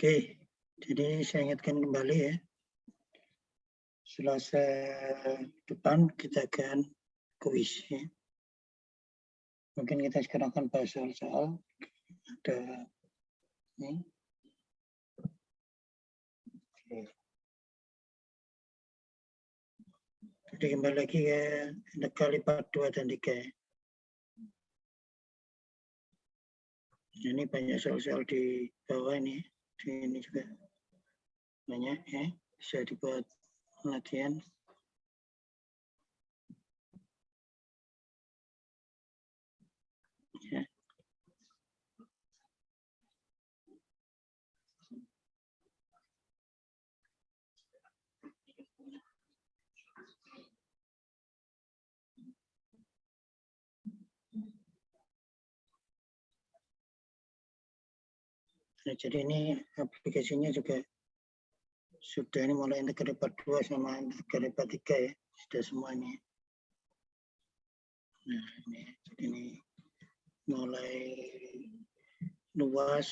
Oke, jadi saya ingatkan kembali ya. Selasa depan kita akan kuis ya. Mungkin kita sekarang akan bahas soal-soal. Ada ini. Oke. Jadi kembali lagi ya, ada kali part 2 dan 3 ya. Ini banyak soal-soal di bawah ini. Di ini juga banyak ya, bisa dibuat latihan. Ya. Nah, jadi ini aplikasinya juga sudah ini mulai integrasi part 2 sama integrasi part 3 ya, sudah semuanya. Nah, ini mulai luas,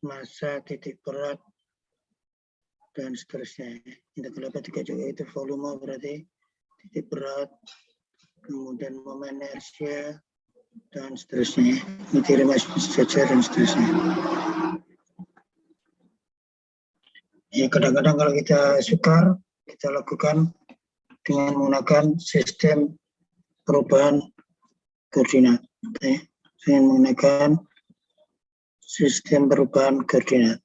masa, titik berat, dan seterusnya. Integrasi part 3 juga itu volume berarti titik berat, kemudian momen inersia, dan seterusnya. Materi saja dan seterusnya. Ya, kadang-kadang kalau kita sukar, kita lakukan dengan menggunakan sistem perubahan koordinat. Ya. Dengan menggunakan sistem perubahan koordinat.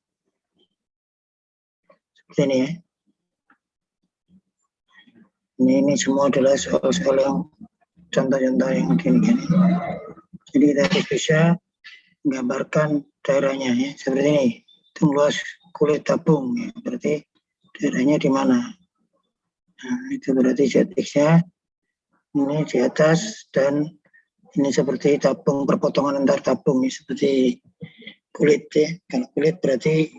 Seperti ini ya. Ini semua adalah soal-soal yang contoh-contoh yang gini-gini. Jadi kita harus bisa menggambarkan daerahnya ya. Seperti ini. Itu luas kulit tabung ya. Berarti daerahnya di mana? Nah, itu berarti ZX-nya ini di atas dan ini seperti tabung, perpotongan antar tabung ya, seperti kulit ya. Kalau kulit berarti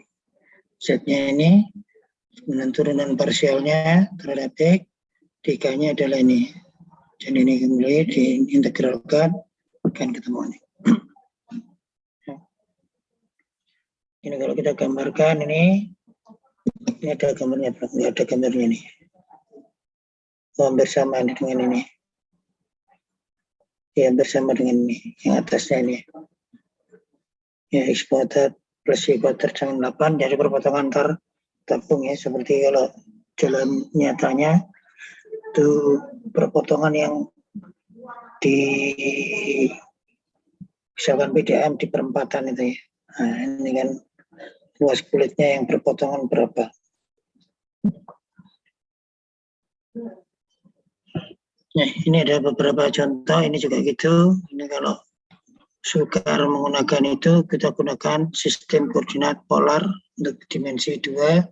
Z-nya ini kemudian turunan parsialnya terhadap X, D-nya adalah ini. Jadi ini kembali diintegralkan akan ketemu ini. Ini kalau kita gambarkan ini ada gambarnya, ini ada gambarnya nih. Hampir sama dengan ini. Ya, bersama dengan ini, yang atasnya ini. Ya, X kuadrat plus Y kuadrat sama 8, jadi perpotongan antar tabung ya, seperti kalau jalan nyatanya itu perpotongan yang di misalkan PDAM di perempatan itu ya. Nah, ini kan luas kulitnya yang berpotongan berapa. Nah, ini ada beberapa contoh, ini juga gitu. Ini kalau sukar menggunakan itu, kita gunakan sistem koordinat polar untuk dimensi 2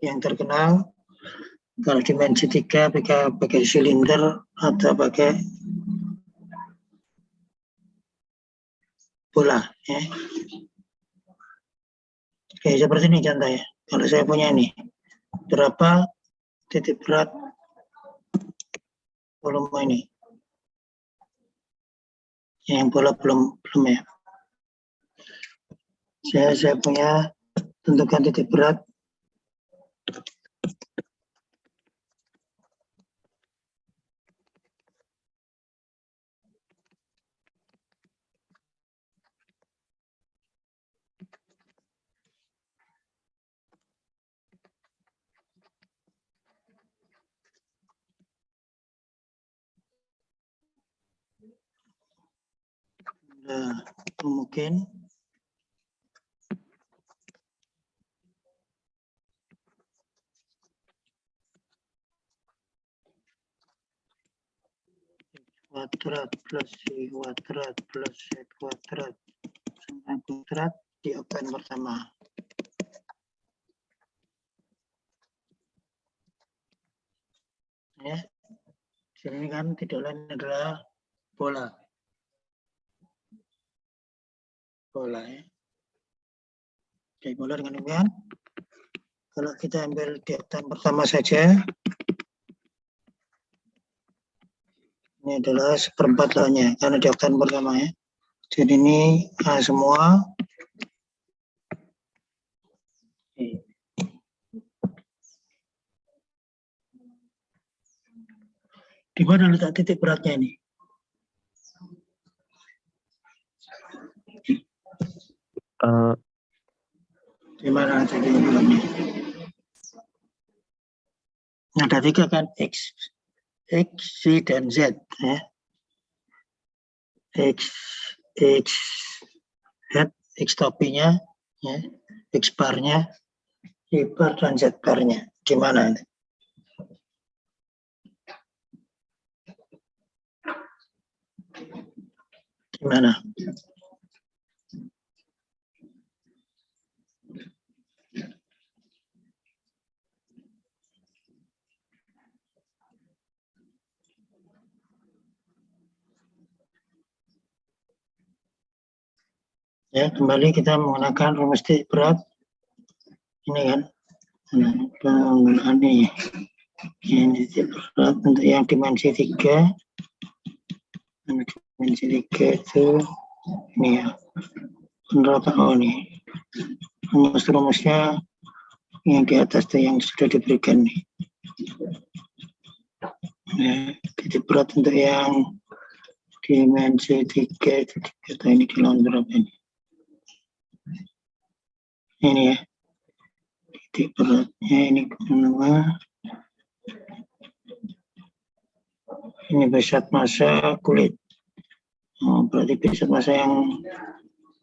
yang terkenal. Kalau dimensi 3 pakai silinder atau pakai bola ya. Oke, seperti ini contohnya. Kalau saya punya ini, berapa titik berat volume ini? Yang bola belum ya. Saya punya tentukan titik berat. Nah, mungkin kuadrat plus Y kuadrat plus Z kuadrat sama kuadrat di oktan pertama. Ya, sini kan tidak lain adalah bola ya. Oke, bola dengan demikian. Kalau kita ambil di oktan pertama saja, ini adalah seperempat lainnya karena di oktan pertama ya. Jadi ini semua Di mana letak titik beratnya ini? Di mana titik beratnya? Ada 3 kan, X, Y, dan Z. Ya. X, head, X topinya, ya. X barnya, Y bar, dan Z barnya. Gimana? Gimana? Ya, kembali kita menggunakan rumus titik berat. Ini kan, penggunaan ini. Ini titik berat untuk yang dimensi 3. Dimensi 3 itu ini ya. Penerapan ini. Rumus-rumusnya yang di atas itu yang sudah diberikan nih. Ya, titik berat untuk yang dimensi 3 itu kita ini di lawan berapa ini? Ini ya, titik beratnya ini kenapa? Ini besar massa kulit. Oh, berarti besar massa yang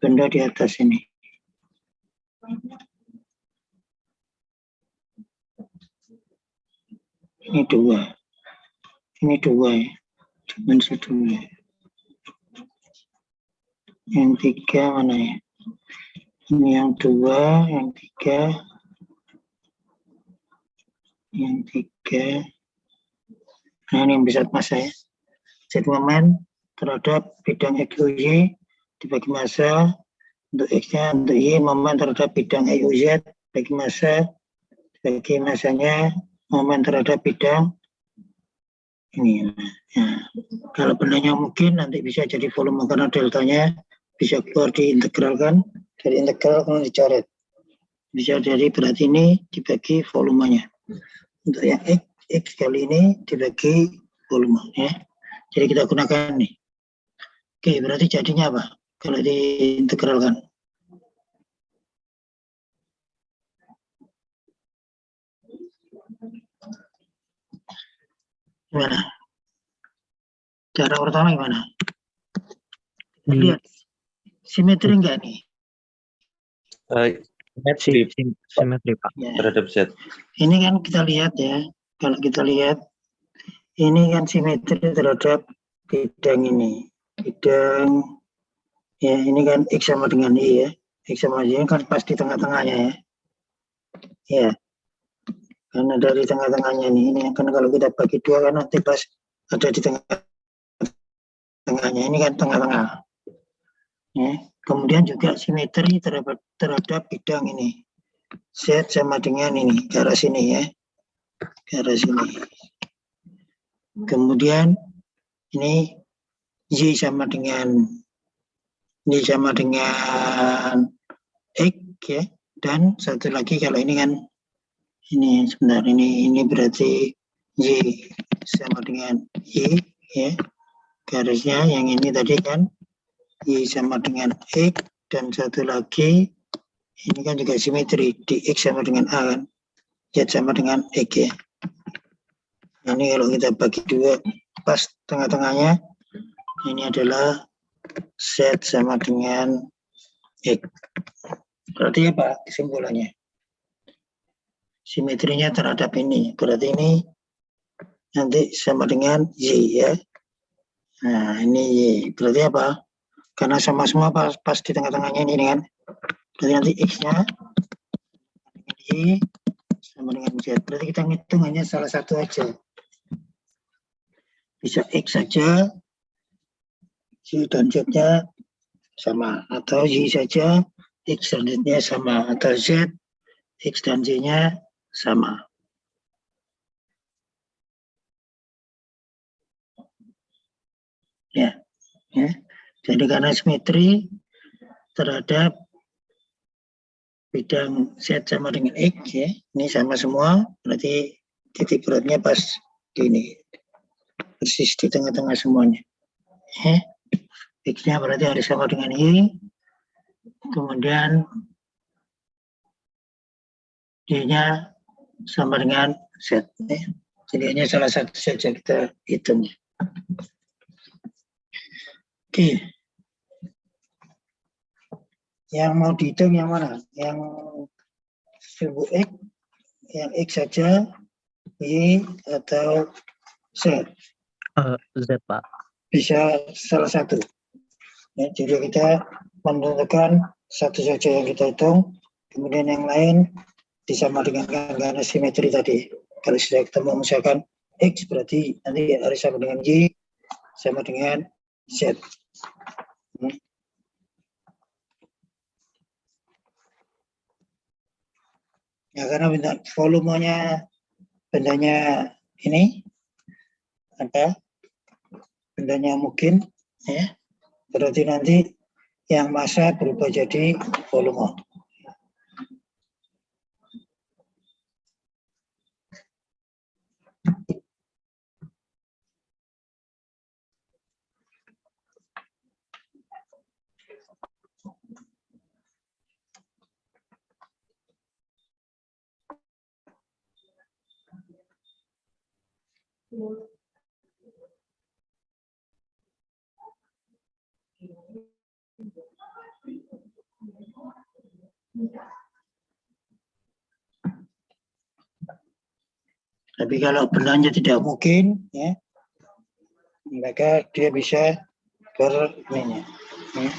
benda di atas ini. Ini 2. Ini 2 ya, dimensi 2. Yang 3 mana ya? Ini yang 2, yang 3. Yang 3. Nah, ini yang besar massa ya. Z momen terhadap bidang XY dibagi massa untuk X-nya, untuk Y momen terhadap bidang XYZ bagi massa, bagi massanya momen terhadap bidang ini. Nah, kalau bendanya mungkin nanti bisa jadi volume karena deltanya bisa keluar diintegralkan, dari integral kemudian dicoret. Bisa dari berat ini dibagi volumenya. Untuk yang X kali ini dibagi volume ya. Jadi kita gunakan nih. Oke, berarti jadinya apa? Kalau diintegralkan. Gimana? Cara pertama gimana? Lihat. Simetri enggak nih? Simetri Pak. Ya. Terhadap Z. Ini kan kita lihat ya. Kalau kita lihat, ini kan simetri terhadap bidang ini. Bidang, ya ini kan X sama dengan Y ya. X sama Y kan pas di tengah-tengahnya ya. Ya. Karena dari tengah-tengahnya ini kan kalau kita bagi 2 kan nanti pas ada di tengah-tengahnya. Ini kan tengah-tengah. Ya. Kemudian juga simetri terhadap bidang ini. Z sama dengan ini, ke arah sini ya. Ke arah sini. Kemudian ini Y sama dengan X ya. Dan satu lagi kalau ini kan ini sebentar, ini berarti Y sama dengan Y ya. Garisnya yang ini tadi kan Y sama dengan X, dan satu lagi ini kan juga simetri di X sama dengan A kan, Z sama dengan X ya. Nah, ini kalau kita bagi 2 pas tengah-tengahnya ini adalah Z sama dengan X. Berarti apa kesimpulannya? Simetrinya terhadap ini, berarti ini nanti sama dengan Y ya. Nah, ini Y. Berarti apa? Karena sama semua pas di tengah-tengahnya ini kan. Berarti nanti X-nya Y sama dengan Z. Berarti kita ngitung hanya salah satu aja. Bisa X saja, Y dan Z-nya sama. Atau Y saja, X dan Z-nya sama. Atau Z, X dan Y-nya sama. Ya. Jadi karena simetri terhadap bidang Z sama dengan X ya, ini sama semua, berarti titik beratnya pas di ini. persis di tengah-tengah semuanya. X-nya berarti harus sama dengan Y, kemudian Y-nya sama dengan Z. Jadi hanya salah satu saja kita hitung. Oke. Yang mau dihitung yang mana? Yang sumbu X, yang X saja, Y, atau Z? Z, Pak. Bisa salah satu. Ya, jadi kita menentukan satu saja yang kita hitung, kemudian yang lain disama dengan karena simetri tadi. Kalau sudah ketemu misalkan X berarti nanti harus sama dengan Y, sama dengan Z. Ya, karena volumenya bendanya ini apa? Bendanya mungkin, ya. Berarti nanti yang massa berubah jadi volume. Tapi kalau bendanya tidak mungkin, ya, maka dia bisa ini. Ya.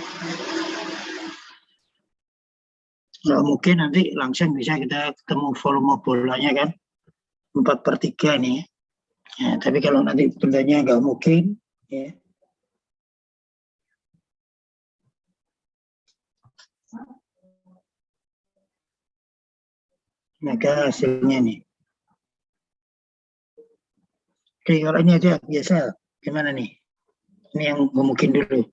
Kalau mungkin nanti langsung bisa kita ketemu volume bolanya kan 4/3 nih. Ya, tapi kalau nanti bendanya nggak mungkin, ya, maka hasilnya nih. Oke, kalau ini aja biasa, gimana nih? Ini yang mungkin dulu.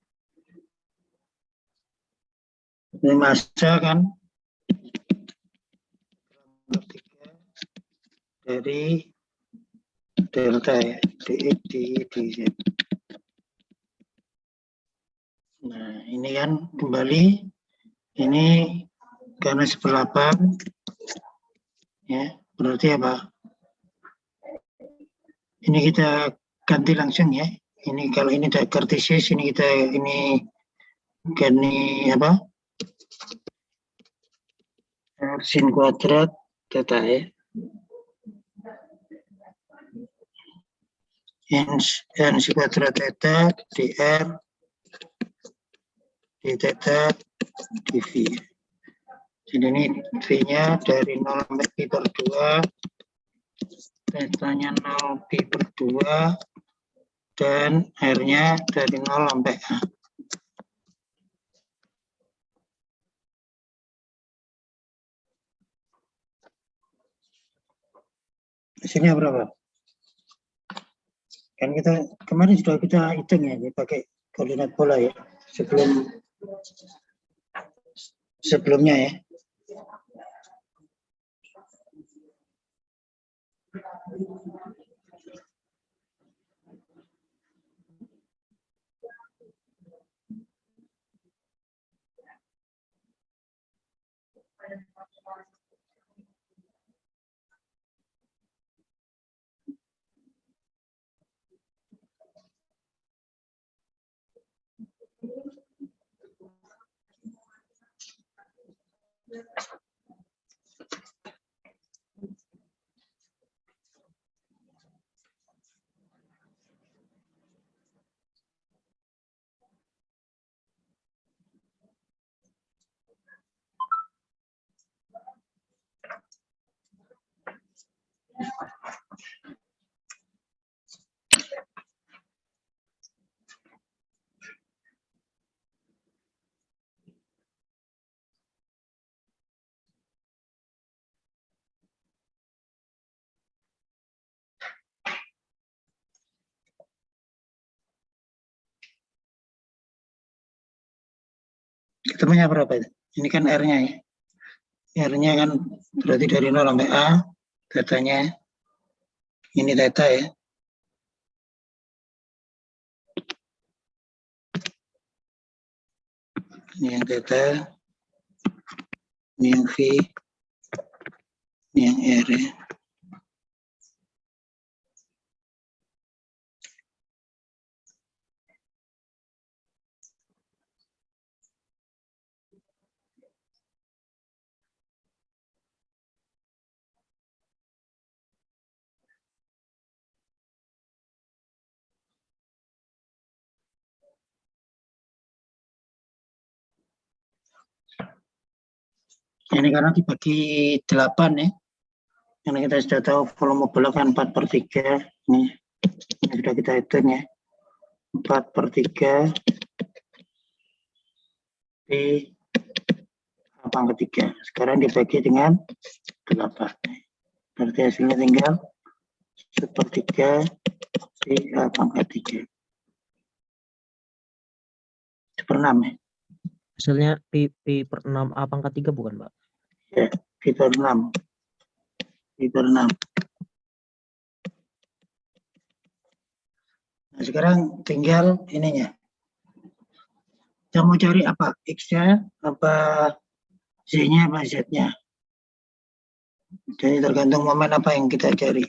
Ini massa kan dari delta ya, dx dz. Nah, ini kan kembali, ini karena seperlapan, ya, berarti apa? Ini kita ganti langsung ya. Ini kalau ini kartesius, ini kita ini apa? Sin kuadrat theta ya. N kuadrat theta dr d theta dv. Jadi ini v-nya dari 0 sampai pi per 2, theta-nya 0 pi per 2, dan R-nya dari 0 sampai A. Hasilnya berapa? Kan kita kemarin sudah kita hitung ya, pakai koordinat pola ya, sebelumnya ya. Ketemunya berapa itu? Ini kan R-nya ya. R-nya kan berarti dari 0 sampai A, theta-nya ini theta ya. Ini yang theta, ini yang V, ini yang R ya. Ini karena dibagi 8 ya. Karena kita sudah tahu volume bola kan 4/3. Ini sudah kita hitung ya. 4/3 di lapang ketiga. Sekarang dibagi dengan 8. Berarti hasilnya tinggal 1/3 di lapang ketiga. 1/6 ya. Hasilnya P/6 A pangkat 3 bukan, Pak? Ya, P/6. P/6. Nah, sekarang tinggal ininya. Kita mau cari apa? X-nya, apa Z-nya, apa Z-nya. Jadi tergantung momen apa yang kita cari.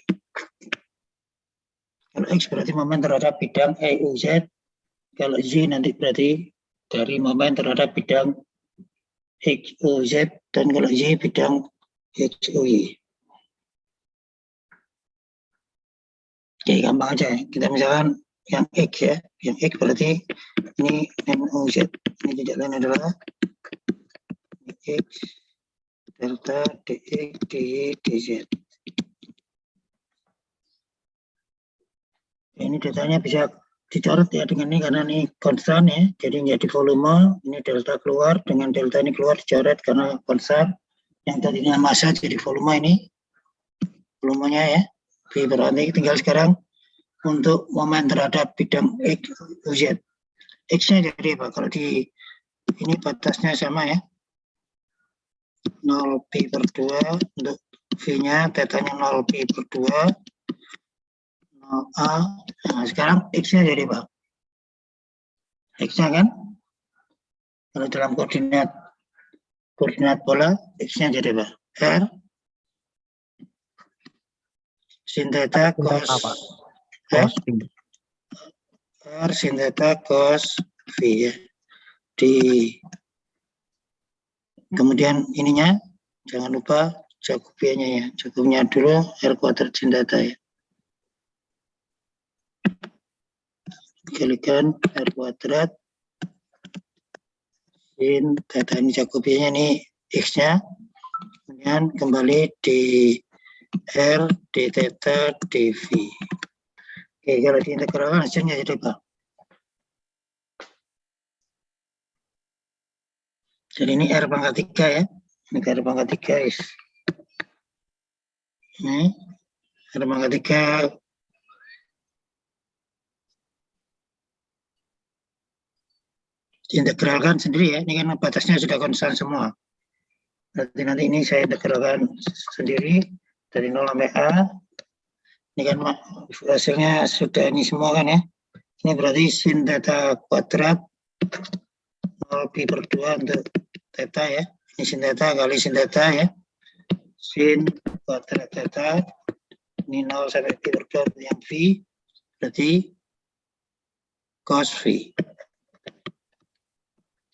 Kalau X berarti momen terhadap bidang EUZ. Kalau Z nanti berarti dari momen terhadap bidang XOZ. Dan kalau Y bidang XOY. Oke, gampang aja ya. Kita misalkan yang X ya. Yang X berarti ini NOZ. Ini tidak lain adalah X delta DX DY DZ. Ini datanya bisa dicoret ya dengan ini karena ini konstan ya. Jadi menjadi volume. Ini delta keluar dengan delta ini keluar dicoret karena konstan. Yang tadinya massa jadi volume ini. Volumenya ya. Berarti tinggal sekarang untuk momen terhadap bidang X, Z. X-nya jadi apa? Kalau di ini batasnya sama ya. 0pi/2 untuk V-nya, tetanya 0pi/2. 0A. Nah, sekarang X-nya jadi apa? X-nya kan? Kalau dalam koordinat bola, X-nya jadi apa? R sin theta cos R sin theta cos V ya. Kemudian ininya jangan lupa Jacobiannya ya. Jacobiannya dulu R kuadrat sin theta ya. Kalikan R kuadrat sin theta, ini Jacobiannya, ini X-nya. Kemudian kembali di R d theta dV. Oke, kalau diintegralkan hasilnya jadi apa? Jadi ini R pangkat 3 ya. Ini R pangkat 3 is. Ini R pangkat 3 diintegralkan sendiri ya. Ini kan batasnya sudah konstan semua. Berarti nanti ini saya integralkan sendiri dari 0 sampai A. Ini kan hasilnya sudah ini semua kan ya. Ini berarti sin theta kuadrat 0pi/2 untuk theta ya. Ini sin theta kali sin theta ya. Sin kuadrat theta. Ini 0 sampai pi/2 yang V. Berarti cos V.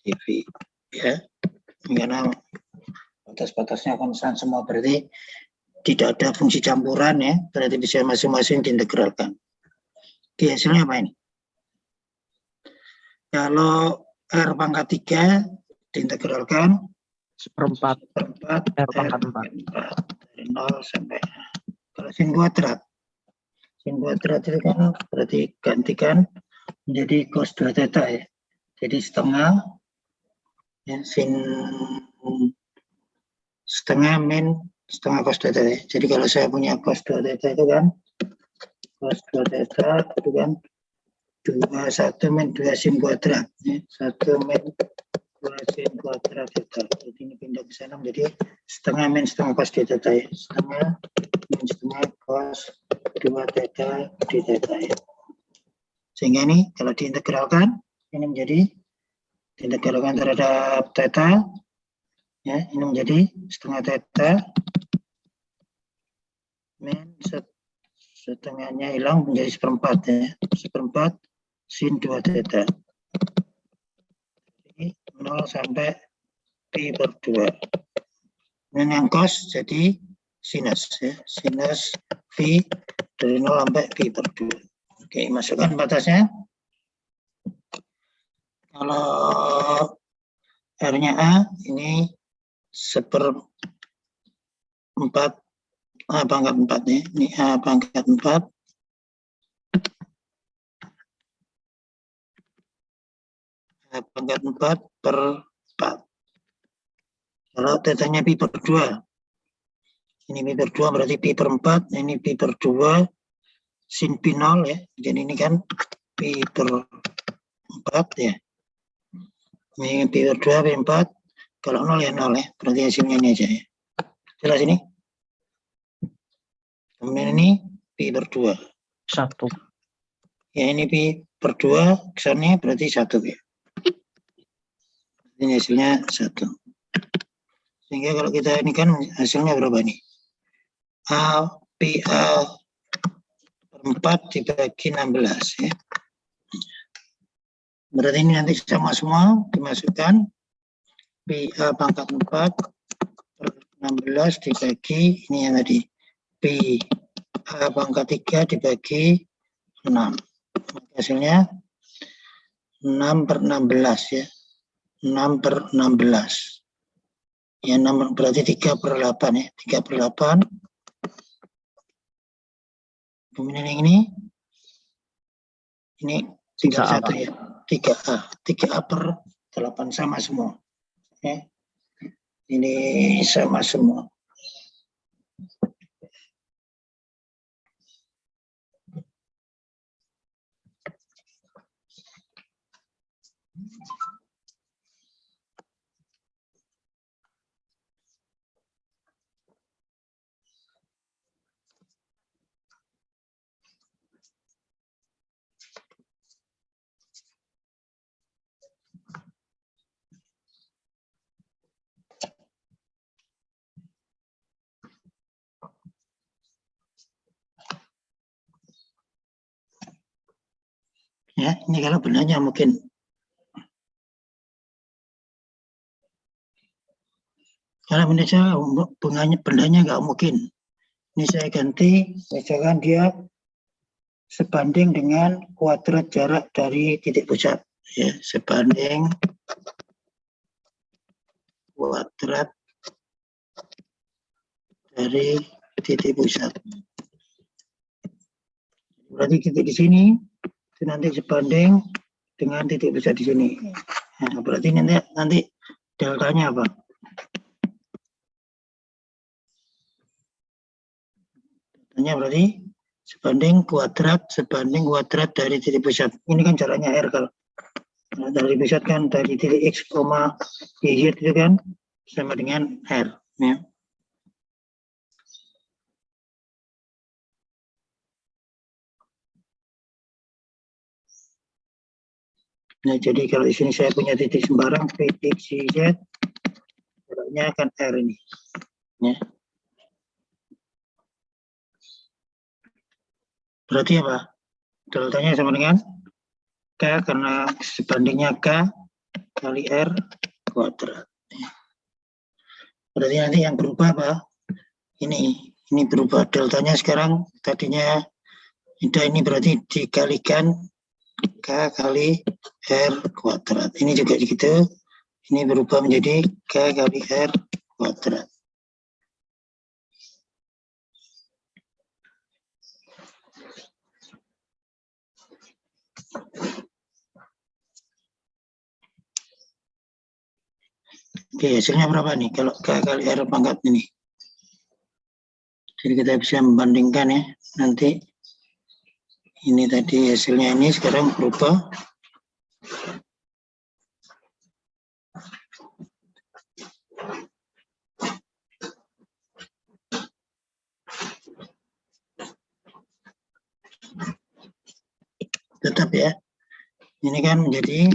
dV ya. Karena batas-batasnya konstan semua, berarti tidak ada fungsi campuran ya. Berarti bisa masing-masing diintegralkan. Oke, hasilnya apa ini? Kalau R pangkat 3 diintegralkan 1/4 R pangkat 4 dari 0 sampai A. Kalau sin kuadrat itu kan berarti gantikan menjadi cos 2 theta ya. Jadi setengah ya, sin setengah min setengah cos 2 theta ya. Jadi kalau saya punya cos 2 theta itu kan cos 2 theta itu kan 1 min 2 sin kuadrat ya. 1 min 2 sin kuadrat theta. Jadi ini pindah ke sana menjadi setengah min setengah cos d theta ya. Setengah min setengah cos 2 theta d theta ya. Sehingga ini kalau diintegralkan ini menjadi Diintegralkan terhadap theta, ya, ini menjadi setengah theta, min setengahnya hilang menjadi seperempat, ya, seperempat sin 2 theta. Jadi 0 sampai pi per 2. Dan yang cos jadi sinus, ya, sinus V dari 0 sampai pi per 2. Oke, masukkan batasnya. Kalau R-nya A, ini 1/4 A pangkat 4, ya. Ini A pangkat 4. A pangkat 4 per 4. Kalau tetanya pi per 2, ini pi per 2 berarti pi per 4, ini pi per 2, sin pi 0, ya. Jadi ini kan pi per 4, ya. Ini pi per 2, pi 4. Kalau 0 ya 0, ya. Berarti hasilnya ini aja, ya. Jelas ini? Kemudian ini pi per 2. 1. Ya, ini pi per 2, kesannya berarti 1, ya. Ini hasilnya 1. Sehingga kalau kita ini kan hasilnya berapa nih? A, pi A per 4 dibagi 16, ya. Berarti ini nanti sama semua dimasukkan. Pi A pangkat 4 per 16 dibagi, ini yang tadi, pi A pangkat 3 dibagi 6. Hasilnya 6 per 16, ya. 6 per 16. Ya, 6 berarti 3 per 8, ya. 3 per 8. Kemudian yang ini tinggal 1, ya. 3A. 3A per 8 sama semua. Ya. Ini sama semua. Ya, ini kalau bendanya mungkin. Kalau bendanya nggak mungkin. Ini saya ganti, misalkan dia sebanding dengan kuadrat jarak dari titik pusat. Ya, sebanding kuadrat dari titik pusat. Berarti titik di sini itu nanti sebanding dengan titik pusat di sini. Nah, berarti nanti deltanya apa? Deltanya berarti sebanding kuadrat dari titik pusat. Ini kan caranya R kalau. Nah, dari pusat kan dari titik X, Y, Z itu kan sama dengan R. Ya. Nah, jadi kalau di sini saya punya titik sembarang V, X, Y, Z, jaraknya akan R ini. Ya. Berarti apa? Deltanya sama dengan K, karena sebandingnya K kali R kuadrat. Berarti nanti yang berubah apa? Ini berubah. Deltanya sekarang tadinya ini berarti dikalikan K kali R kuadrat. Ini juga begitu. Ini berubah menjadi K kali R kuadrat. Oke, hasilnya berapa nih kalau K kali R pangkat ini? Jadi kita bisa membandingkan, ya. Nanti ini tadi hasilnya ini sekarang berubah. Tetap, ya. Ini kan menjadi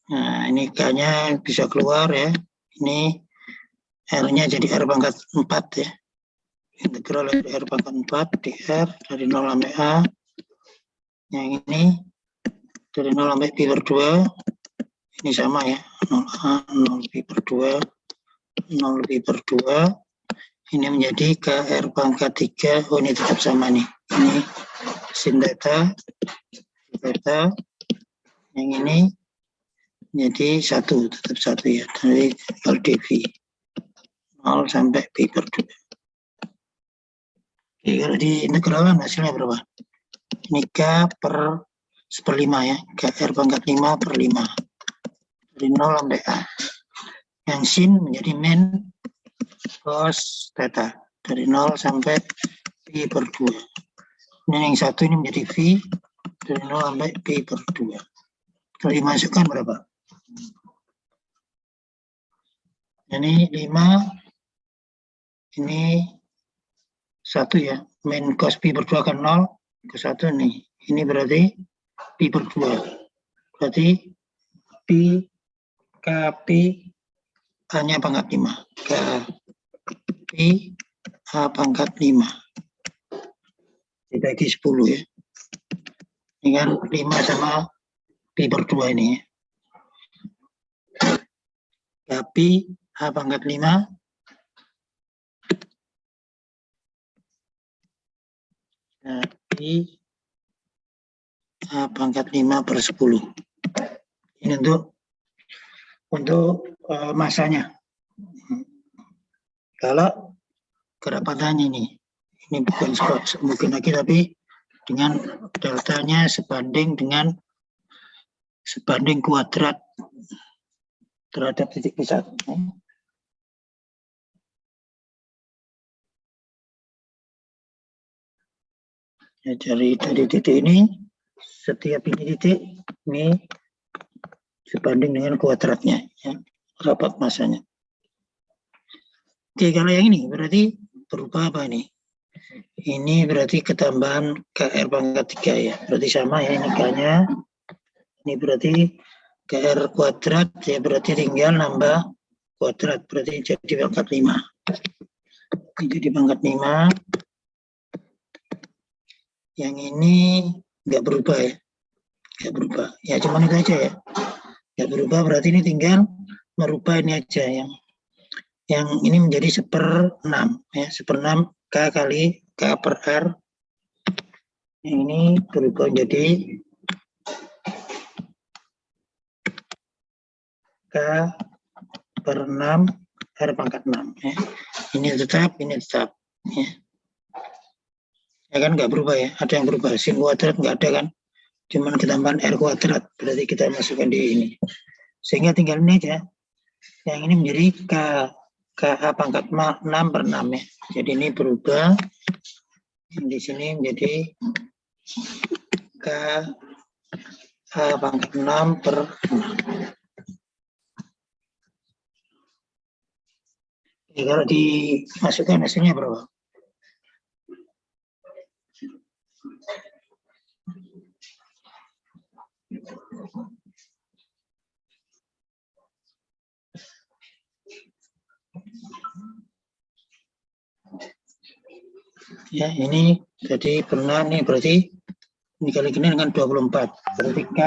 Nah, ini K-nya bisa keluar ya. Ini R-nya jadi R pangkat 4 ya. Integral dari R pangkat 4 di R dari 0 sampai A. Yang ini dari 0 sampai pi per 2. Ini sama ya. 0A, 0 pi per 2, 0 pi per 2. Ini menjadi KR pangkat 3. Oh, ini tetap sama nih. Ini sin theta. Theta. Yang ini jadi 1, tetap 1 ya. Dari LDV 0 sampai pi per 2. Oke, kalau di integralan hasilnya berapa? Ini K per 1/5 ya. KR pangkat 5 per 5. Dari 0 sampai A. Yang sin menjadi min cos theta. Dari 0 sampai pi per 2. Dan yang satu ini menjadi V dari 0 sampai pi per 2. Kalau dimasukkan berapa? Ini 5. Ini 1 ya. Min cos pi per 2 kan 0. Ke 1 nih. Ini berarti pi per 2. Berarti pi KP A-nya pangkat 5. KP A pangkat 5. Dibagi 10 ya. Ini kan 5 sama pi per 2 ini ya. KP A pangkat 5. KP A pangkat 5 per 10. Ini untuk masanya. Kalau kerapatannya ini bukan mungkin lagi, tapi dengan deltanya sebanding kuadrat terhadap titik pusat. Ya, dari titik ini, setiap ini titik ini sebanding dengan kuadratnya, ya, rapat masanya. Oke, kalau yang ini berarti berubah apa ini? Ini berarti ketambahan KR pangkat 3 ya. Berarti sama ya, ini K-nya. Ini berarti KR kuadrat ya, berarti tinggal nambah kuadrat. Berarti jadi pangkat 5. Ini jadi pangkat 5. Yang ini nggak berubah ya. Nggak berubah. Ya cuma itu aja ya. Nggak berubah, berarti ini tinggal merubah ini aja yang ini menjadi 1/6 ya, 1/6 K kali K per R. Ini berubah jadi K per 6 R pangkat 6 ya. Ini tetap ya. Ya kan nggak berubah ya, ada yang berubah. Sin kuadrat nggak ada kan, cuman ketambahan R kuadrat, berarti kita masukkan di ini. Sehingga tinggal ini aja. Yang ini menjadi KA pangkat 6 per 6 ya. Jadi ini berubah. Di sini menjadi KA pangkat 6 per 6. Jadi kalau dimasukkan hasilnya berapa? Ya, ini jadi pernah nih, berarti ini kali ini dengan 24. Berarti K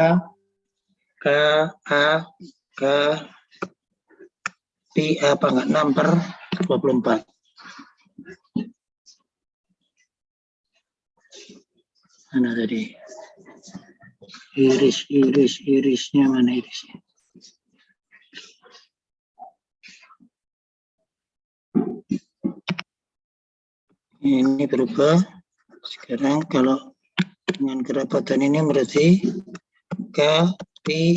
A Pi A pangkat 6 per 24. Mana tadi? Irisnya mana irisnya? Ini berubah. Sekarang kalau dengan kerapatan ini berarti K Pi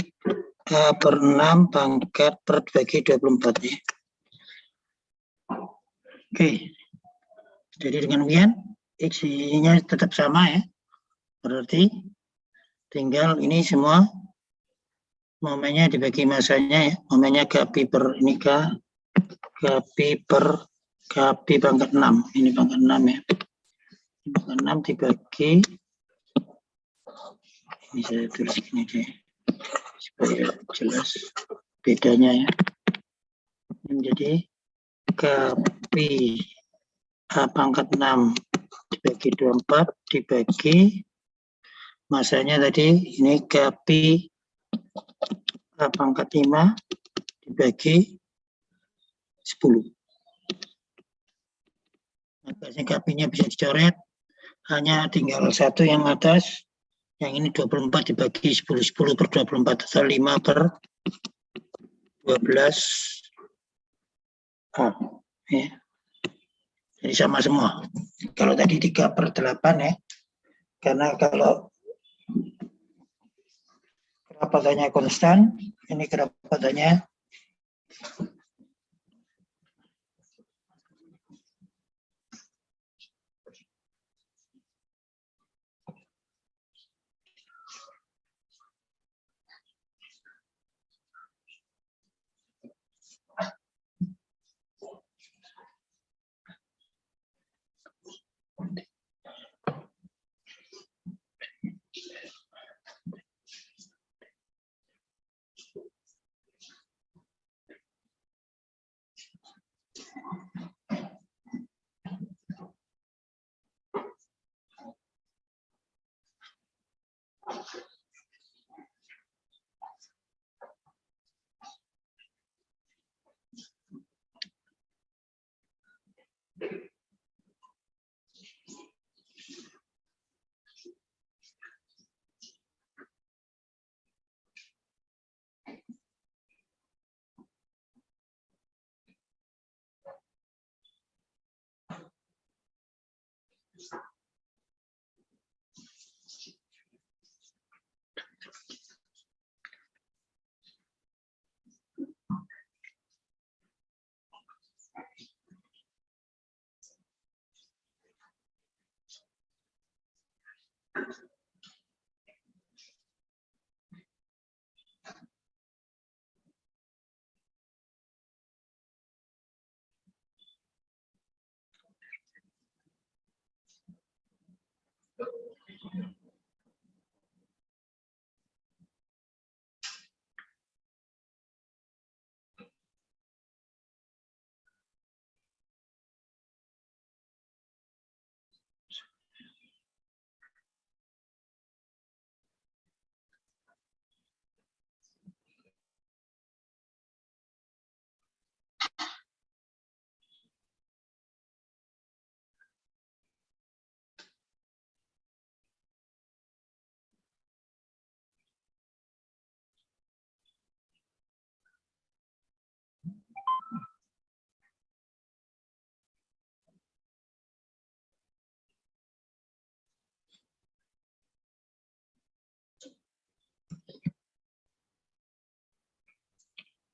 A per 6 pangkat per bagi 24 ya. Oke. Jadi dengan demikian X-nya tetap sama ya. Berarti tinggal ini semua momennya dibagi masanya ya. Momennya Kp per ini Kp per Kp pangkat 6. Ini pangkat 6 ya. Ini pangkat 6 dibagi, ini saya tulis ini deh. supaya jelas bedanya ya. Menjadi KP A pangkat 6 dibagi 24 dibagi masanya tadi ini KP A pangkat 5 dibagi 10. Maka KP-nya bisa dicoret, hanya tinggal satu yang atas, yang ini 24 dibagi 10, 10 per 24, total 5 per 12 A. Ya. Jadi sama semua. Kalau tadi 3 per 8 ya, karena kalau kerapatannya konstan, ini kerapatannya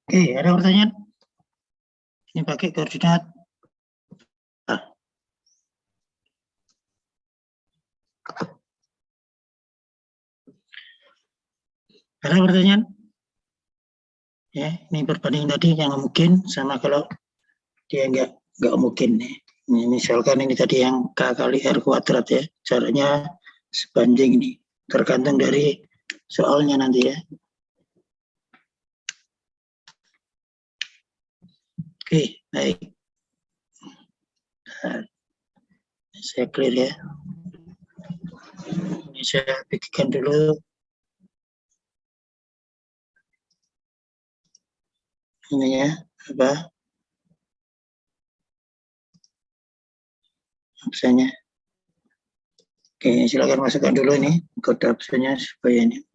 Oke, ada pertanyaan? Ini pakai koordinat. Ada pertanyaan? Ya, ini berbanding tadi yang mungkin sama kalau dia nggak mungkin nih. Ini misalkan ini tadi yang K kali R kuadrat ya, caranya sebanding ini. Tergantung dari soalnya nanti ya. Oke, baik. Nah, saya clear ya. Ini saya bikinkan dulu. Ini ya, apa? Absennya. Oke, silakan masukkan dulu ini kode absennya supaya ini.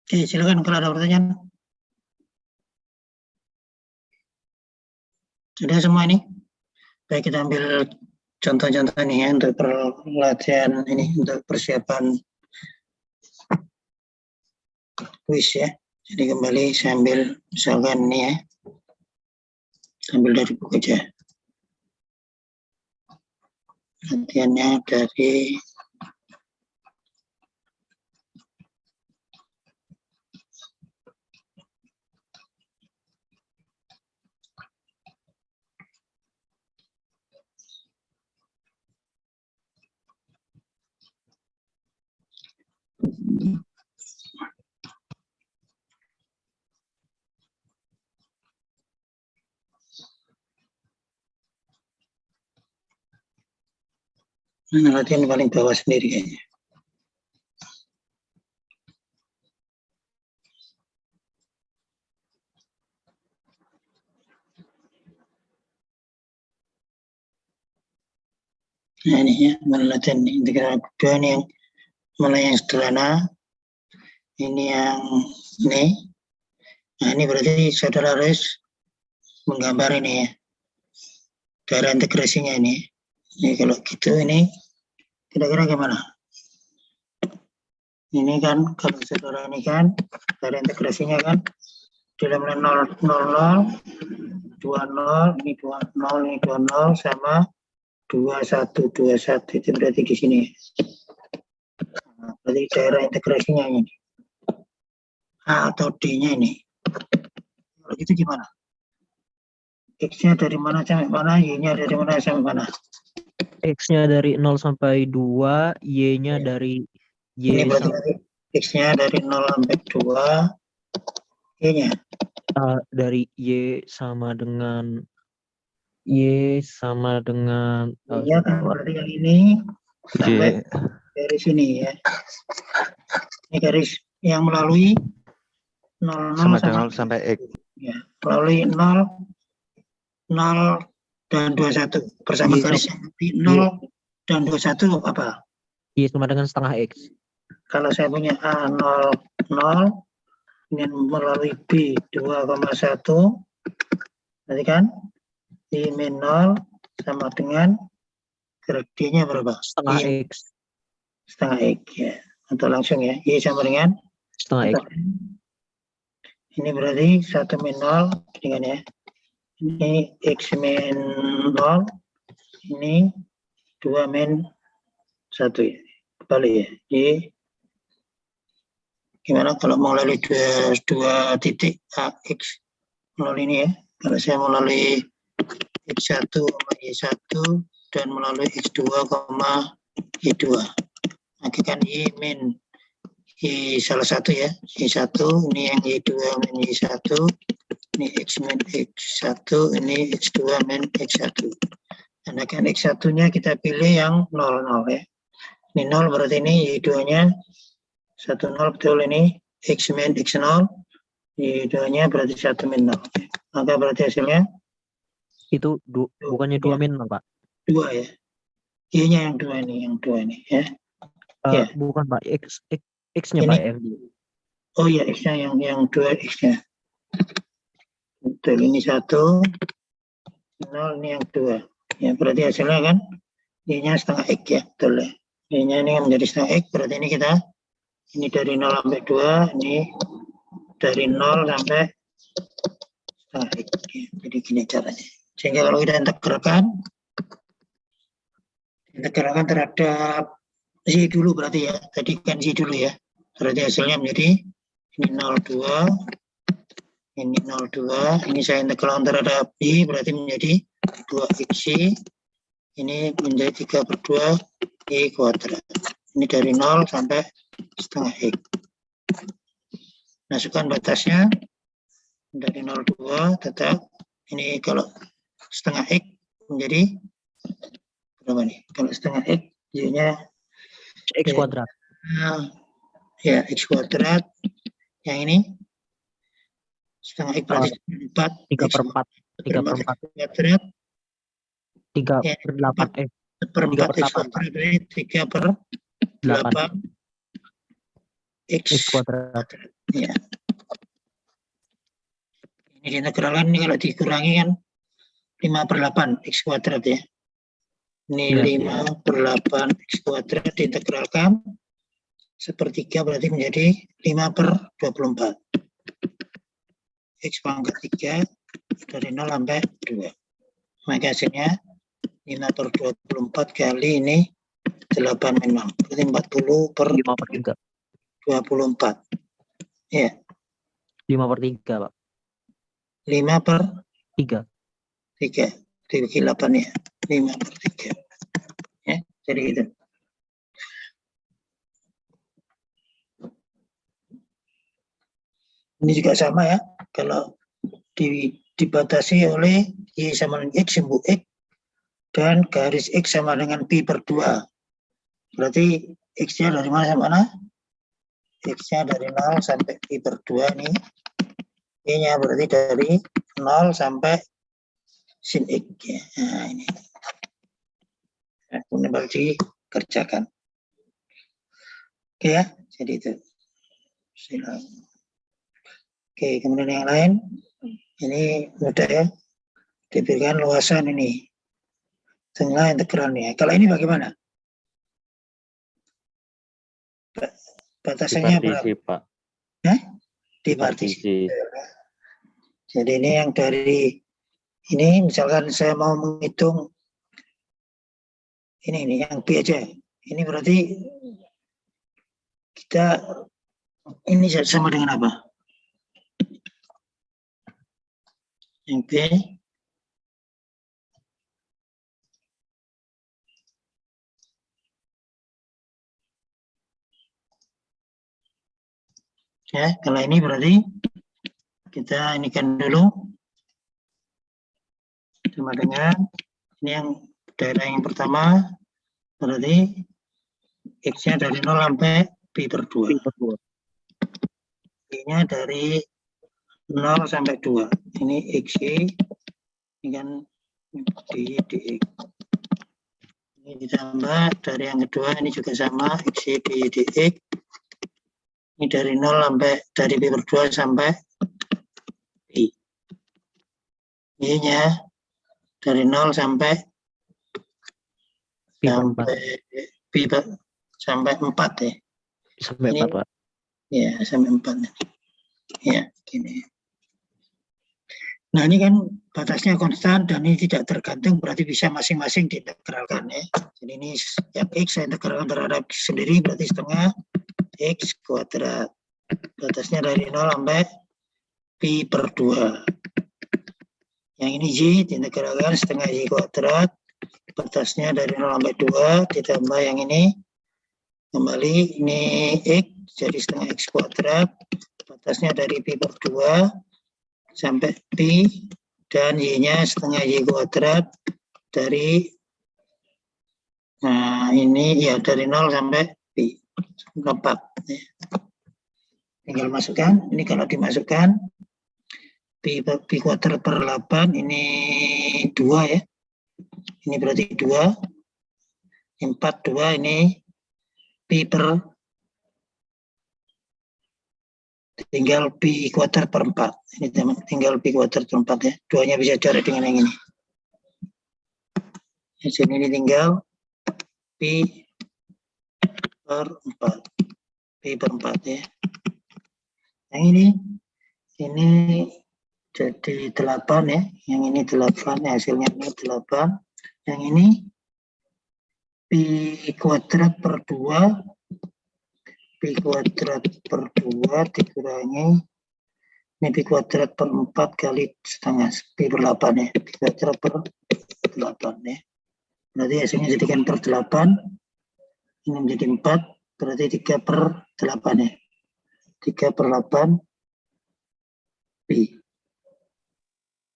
Oke, silakan kalau ada pertanyaan. Sudah semua ini? Baik, kita ambil contoh-contoh nih ya untuk pelatihan ini, untuk persiapan kuis ya. Jadi kembali saya ambil misalkan ini ya, ambil dari buku aja. Latihannya dari latihan paling bawah sendiri kayaknya. Nah ini ya, latihan integral kedua ini yang mulai yang sederhana. Ini yang ini. Nah ini berarti saudara harus menggambar ini ya, daerah integrasinya ini. Ini kalau gitu ini kira-kira gimana? Ini kan kalau saudara ini kan daerah integrasinya kan dalam 0, 0, 0, 20, ini 20, ini 20 sama 21, 21 itu berarti di sini. Nah, berarti daerah integrasinya ini. A atau D-nya ini. Kalau gitu gimana? X-nya dari mana sampai mana, Y-nya dari mana sampai mana? X-nya dari 0 sampai 2, Y-nya dari Ini Y berarti sampai X-nya dari 0 sampai 2, Y-nya dari Y sama dengan Y-nya kan berarti yang ini sampai dari sini ya. Ini garis yang melalui 0, 0 sampai X. Ya, melalui 0, 0 dan 21 bersama garis yang 0 dan 21 apa? Y sama dengan setengah X. Kalau saya punya A 0, 0 ingin melalui B 2,1 berarti kan Y min 0 sama dengan gradiennya berapa? Setengah Y X. setengah X ya. Atau langsung ya, Y sama dengan Setengah X. Ini berarti 1 min 0 dengan ya. Ini X min 0, ini 2 min 1 ya. Kembali ya. Y gimana kalau melalui dua titik AX melalui ini ya. Kalau saya melalui X1, Y1 dan melalui X2, Y2. Nanti kan Y min Y salah satu ya. Y1 ini yang Y2 min Y1. Ini X min X1, ini X2 min X1. Karena kan X1-nya kita pilih yang 0, 0 ya. Ini 0 berarti ini Y2-nya 1, 0 betul ini X min X0. Y2-nya berarti 1 min 0. Maka berarti hasilnya? Itu bukannya 2 min, Pak? 2 ya. Y-nya yang 2 ini, ya. Ya. Bukan Pak, X-nya ini, Pak yang oh ya, X-nya yang 2 X-nya. Betul, ini 1, 0 ini yang 2. Ya, berarti hasilnya kan Y-nya setengah X ya, betul ya. Y-nya ini menjadi setengah X, berarti ini kita ini dari 0 sampai 2, ini dari 0 sampai setengah X. Ya, jadi gini caranya. Sehingga kalau kita integralkan terhadap Z dulu berarti ya. Tadi kan Z dulu ya. Berarti hasilnya menjadi ini 0,2, ini 0,2, ini saya integral terhadap Y berarti menjadi 2XY, ini menjadi 3/2 Y kuadrat. Ini dari 0 sampai setengah X. Masukkan batasnya dari 0,2 tetap, ini kalau setengah X menjadi berapa nih? Kalau setengah X, Y-nya X kuadrat. Ya, X kuadrat. Yang ini setengah X berarti 4. 3/4. 3/4 3/8. 4 X kuadrat berarti 3/8. X kuadrat. Ya. Ini diintegralkan, ini kalau dikurangi kan 5/8 X kuadrat ya. Ini Ya. 5/8 X kuadrat diintegralkan sepertiga berarti menjadi 5/24. X pangkat 3 dari 0 sampai 2. Maka hasilnya 5/24 kali ini 8 memang. Berarti 40/24. Ya. 5/3, Pak. 5/3. 3. Dibagi 8 ya. 5/3. Ya, jadi gitu. Ini juga sama ya. Kalau dibatasi oleh Y sama dengan X, simbol X, dan garis X sama dengan Pi/2. Berarti X-nya dari mana sampai mana? X-nya dari 0 sampai Pi/2 nih. Y-nya berarti dari 0 sampai sin X. Ya. Nah, ini. Nah, kemudian baru dikerjakan. Oke ya, jadi itu. Silakan. Oke, kemudian yang lain. Ini mudah ya. Diberikan luasan ini. Tengah integralnya. Kalau ini bagaimana? Batasannya dipartisi, berapa? Pak. Hah? Dipartisi. Jadi ini yang dari ini misalkan saya mau menghitung ini yang B aja. Ini berarti kita ini sama dengan apa? Yang B ya, kalau ini berarti kita inikan dulu sama dengan ini yang daerah yang pertama berarti X-nya dari 0 sampai Pi/2. Y-nya dari 0 sampai 2. Ini XY, ini kan DX. Ini ditambah dari yang kedua, ini juga sama, XY DX. Ini dari 0 sampai, dari Pi/2 sampai Pi. Y-nya dari 0 sampai Pi sampai 4 ya. Sampai ini, 4, Pak. Ya, sampai 4. Ya, gini. Nah, ini kan batasnya konstan dan ini tidak tergantung, berarti bisa masing-masing diintegralkan ya. Jadi ini yang X saya integralkan terhadap X sendiri berarti setengah X kuadrat. Batasnya dari 0 sampai Pi/2. Yang ini Y diintegralkan setengah Y kuadrat. Batasnya dari 0 sampai 2 ditambah yang ini kembali ini X jadi setengah X kuadrat. Batasnya dari Pi/2 sampai Pi dan Y-nya setengah Y kuadrat dari ini ya dari 0 sampai Pi 4 ya. Tinggal masukkan, ini kalau dimasukkan Pi kuadrat per 8 ini 2 ya. Ini berarti 2. 4 2 ini Pi per tinggal Pi kuadrat per 4. Ini tinggal Pi kuadrat per 4 ya. 2-nya bisa cari dengan yang ini. Di sini ini tinggal Pi per 4. Pi per 4 ya. Yang ini jadi 8 ya. Yang ini 8 ya, hasilnya ini 8. Yang ini Pi kuadrat per 2. Pi kuadrat per 2 dikurangi ini Pi kuadrat per 4 kali setengah Pi per 8 ya. Pi kuadrat per 8 ya. Berarti hasilnya jadikan per 8. Ini menjadi 4. Berarti 3 per 8 ya. 3 per 8 Pi.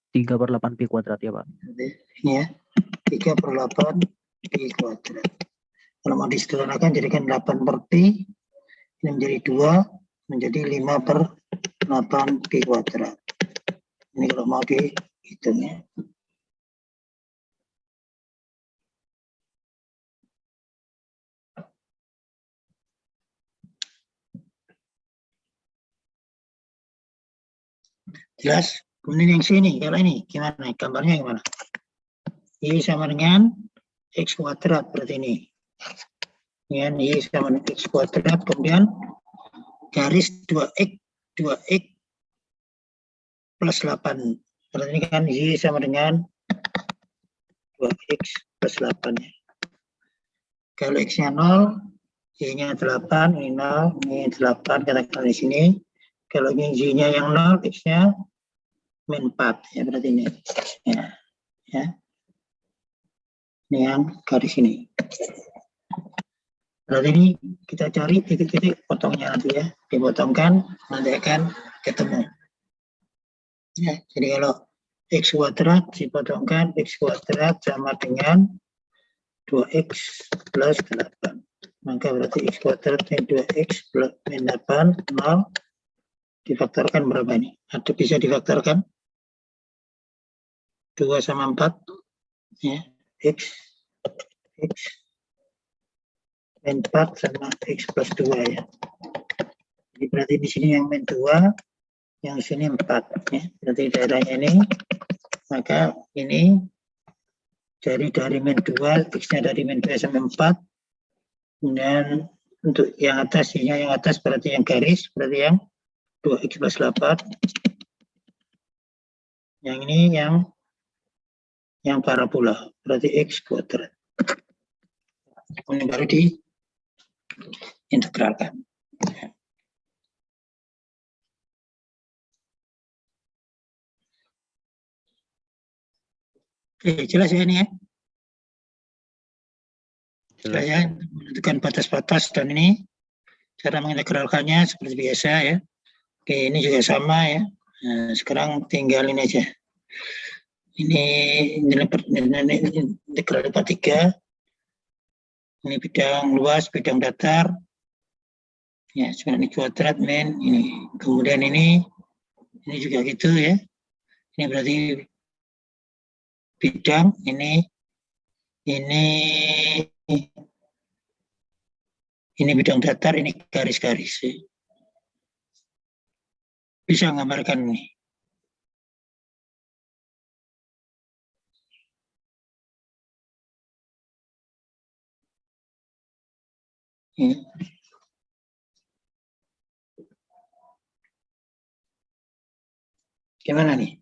3 per 8 Pi kuadrat ya, Pak. Ini ya. 3 per 8 Pi kuadrat. Kalau mau disederhanakan jadikan 8 per Pi. Ini menjadi 2. Menjadi 5 per 8 Pi kuadrat. Ini kalau mau dihitung ya. Jelas? Kemudian yang sini, kalau ini gimana? Gambarnya gimana? Y sama dengan X kuadrat, berarti ini. Ya, Y sama dengan X kuadrat, kemudian garis 2X plus 8. Berarti ini kan Y sama dengan 2X plus 8. Ya. Kalau X-nya 0, Y-nya 8, ini 0, ini 8, katakan di sini. Kalau ini Y-nya yang 0, X-nya min 4. Ya, berarti ini. Ya. Ini yang garis ini. Berarti ini kita cari titik-titik potongnya nanti ya. Dipotongkan, nanti akan ketemu. Ya, jadi kalau X kuadrat dipotongkan, X kuadrat sama dengan 2X plus 8. Maka berarti X kuadrat min 2X plus min 8, 0. Difaktorkan berapa ini? Ada bisa difaktorkan? 2 sama 4. Ya, X min 4 sama X plus 2 ya. Jadi berarti di sini yang min 2, yang sini 4 ya. Berarti daerahnya ini, maka ini dari min 2, X-nya dari min 2 sampai 4. Kemudian untuk yang atas, Y-nya yang atas berarti yang garis, berarti yang 2X plus 8. Yang ini yang parabola, berarti X kuadrat. Kemudian baru diintegralkan. Oke, jelas ya ini ya? Jelas ya, menentukan batas-batas dan ini cara mengintegralkannya seperti biasa ya. Oke, ini juga sama ya. Nah, sekarang tinggal ini aja. Ini integral dapat 3. Ini bidang luas, bidang datar. Ya, sebenarnya kuadrat min ini. Kemudian ini juga gitu ya. Ini berarti bidang, ini bidang datar, ini garis-garis. Bisa menggambarkan ini. Ya. Gimana nih?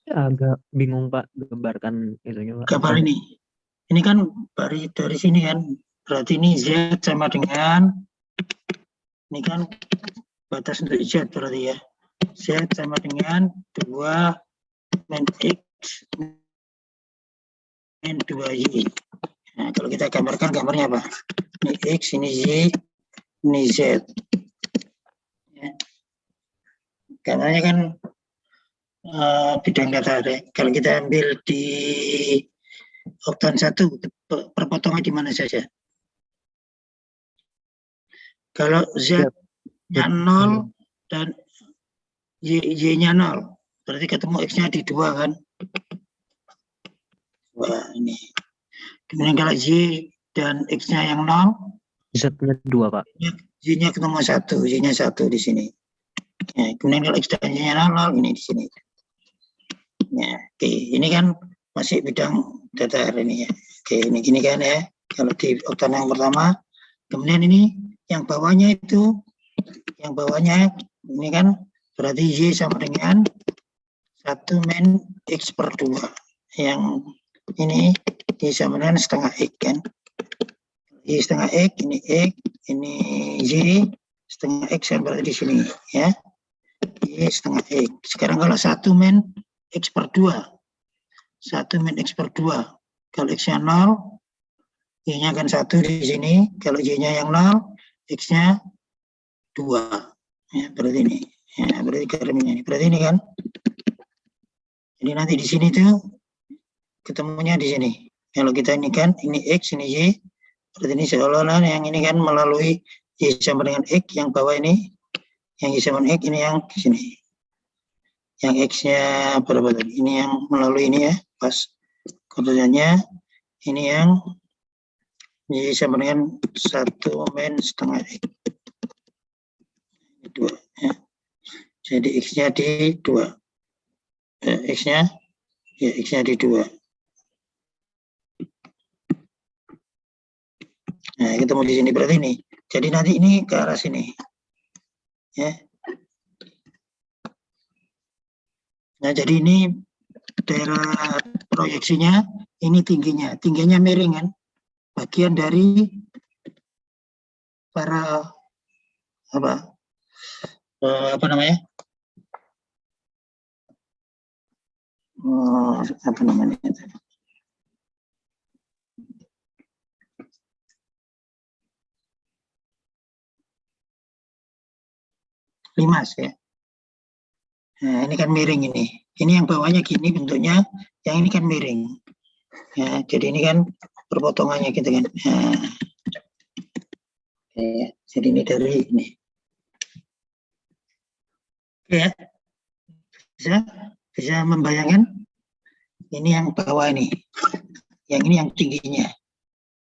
Agak bingung Pak gambarkan itunya Pak. Gambar ini. Ini kan dari sini kan. Berarti ini Z sama dengan, ini kan batas untuk Z berarti ya. Z sama dengan 2 min X min 2Y. Nah, kalau kita gambarkan gambarnya apa? Ini X, ini Y, ini Z. Ya. Gambarnya kan bidang datar ya. Kalau kita ambil di oktan 1, perpotongan di mana saja? Kalau Z-nya 0 dan Y-nya 0, berarti ketemu X-nya di 2 kan? Wah, ini. Kemudian kalau Y dan X-nya yang 0, Z-nya 2 Pak. Y-nya ketemu 1, Y-nya 1 di sini. Ya, kemudian kalau X dan Y-nya 0, ini di sini. Ya, oke, ini kan masih bidang datar ini ya. Oke, ini gini kan ya. Kalau di oktan yang pertama, kemudian ini yang bawahnya itu, ini kan berarti Y sama dengan 1 min X per 2. Yang ini Y sama dengan setengah X kan. Y setengah X, ini Y setengah X kan berarti di sini ya. Y setengah X. Sekarang kalau 1 min X per 2. 1 min X per 2. Kalau X-nya 0, Y-nya kan 1 di sini. Kalau Y-nya yang 0, X-nya 2. Ya, berarti ini. Ya, berarti garisnya ini. Berarti ini kan. Jadi nanti di sini tuh ketemunya di sini. Kalau kita ini kan, ini X, ini Y. Berarti ini seolah-olah yang ini kan melalui Y sama dengan X. Yang bawah ini, yang Y sama dengan X, ini yang di sini. Yang X-nya berapa tadi? Ini yang melalui ini ya, pas kemudiannya ini yang Y sama dengan 1 min setengah X. 2 ya. Jadi X-nya di 2. X-nya di 2. Nah, ketemu di sini berarti ini. Jadi nanti ini ke arah sini. Ya. Nah, jadi ini daerah proyeksinya, ini tingginya. Tingginya miring kan. Bagian dari para apa namanya? Apa namanya itu? Limas ya. Nah, ini kan miring ini. Ini yang bawahnya gini bentuknya, yang ini kan miring. Ya, jadi ini kan perpotongannya gitu kan. Nah, ya, jadi ini dari ini. Oke ya. Bisa membayangkan? Ini yang bawah ini. Yang ini yang tingginya.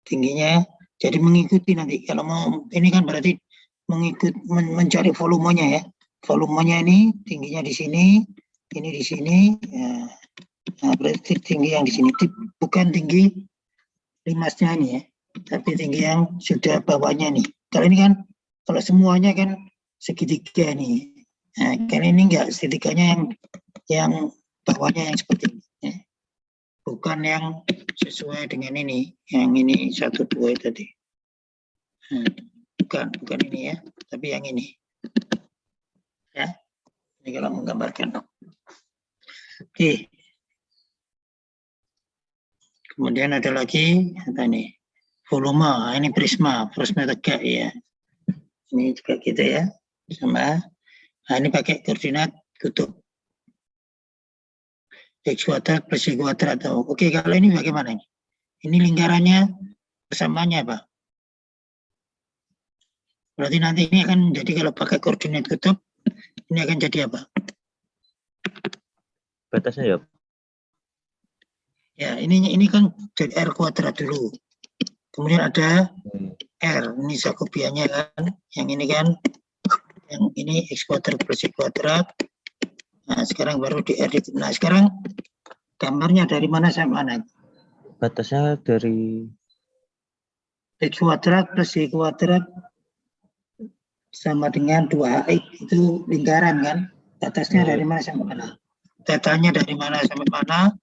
Tingginya jadi mengikuti nanti. Kalau mau ini kan berarti mencari volumenya ya. Volumenya ini tingginya di sini, ini di sini. Ya. Nah, berarti tinggi yang di sini bukan tinggi limasnya ini ya, tapi tinggi yang sudah bawahnya nih. Kalau ini kan, kalau semuanya kan segitiga nih. Nah, kan ini enggak, segitiganya yang bawahnya yang seperti ini. Ya. Bukan yang sesuai dengan ini, yang ini 1, 2 tadi. Nah, bukan ini ya, tapi yang ini. Ya, ini kalau menggambarkan. Oke. Kemudian ada lagi apa nih? Volume, ini prisma tegak ya. Ini juga gitu ya, sama. Nah, ini pakai koordinat kutub. X kuadrat plus Y kuadrat. Oke, kalau ini bagaimana ini? Ini lingkarannya persamaannya apa? Berarti nanti ini akan jadi kalau pakai koordinat kutub, ini akan jadi apa? Batasnya ya? Ya, ini kan jadi R kuadrat dulu. Kemudian ada R, ini sakubiannya kan. Yang ini kan, yang ini X kuadrat plus Y kuadrat. Nah, sekarang baru di R. Nah, sekarang gambarnya dari mana sampai mana? Batasnya dari X kuadrat plus Y kuadrat sama dengan 2x itu lingkaran kan? Batasnya dari mana sampai mana? Tetanya dari mana sampai mana?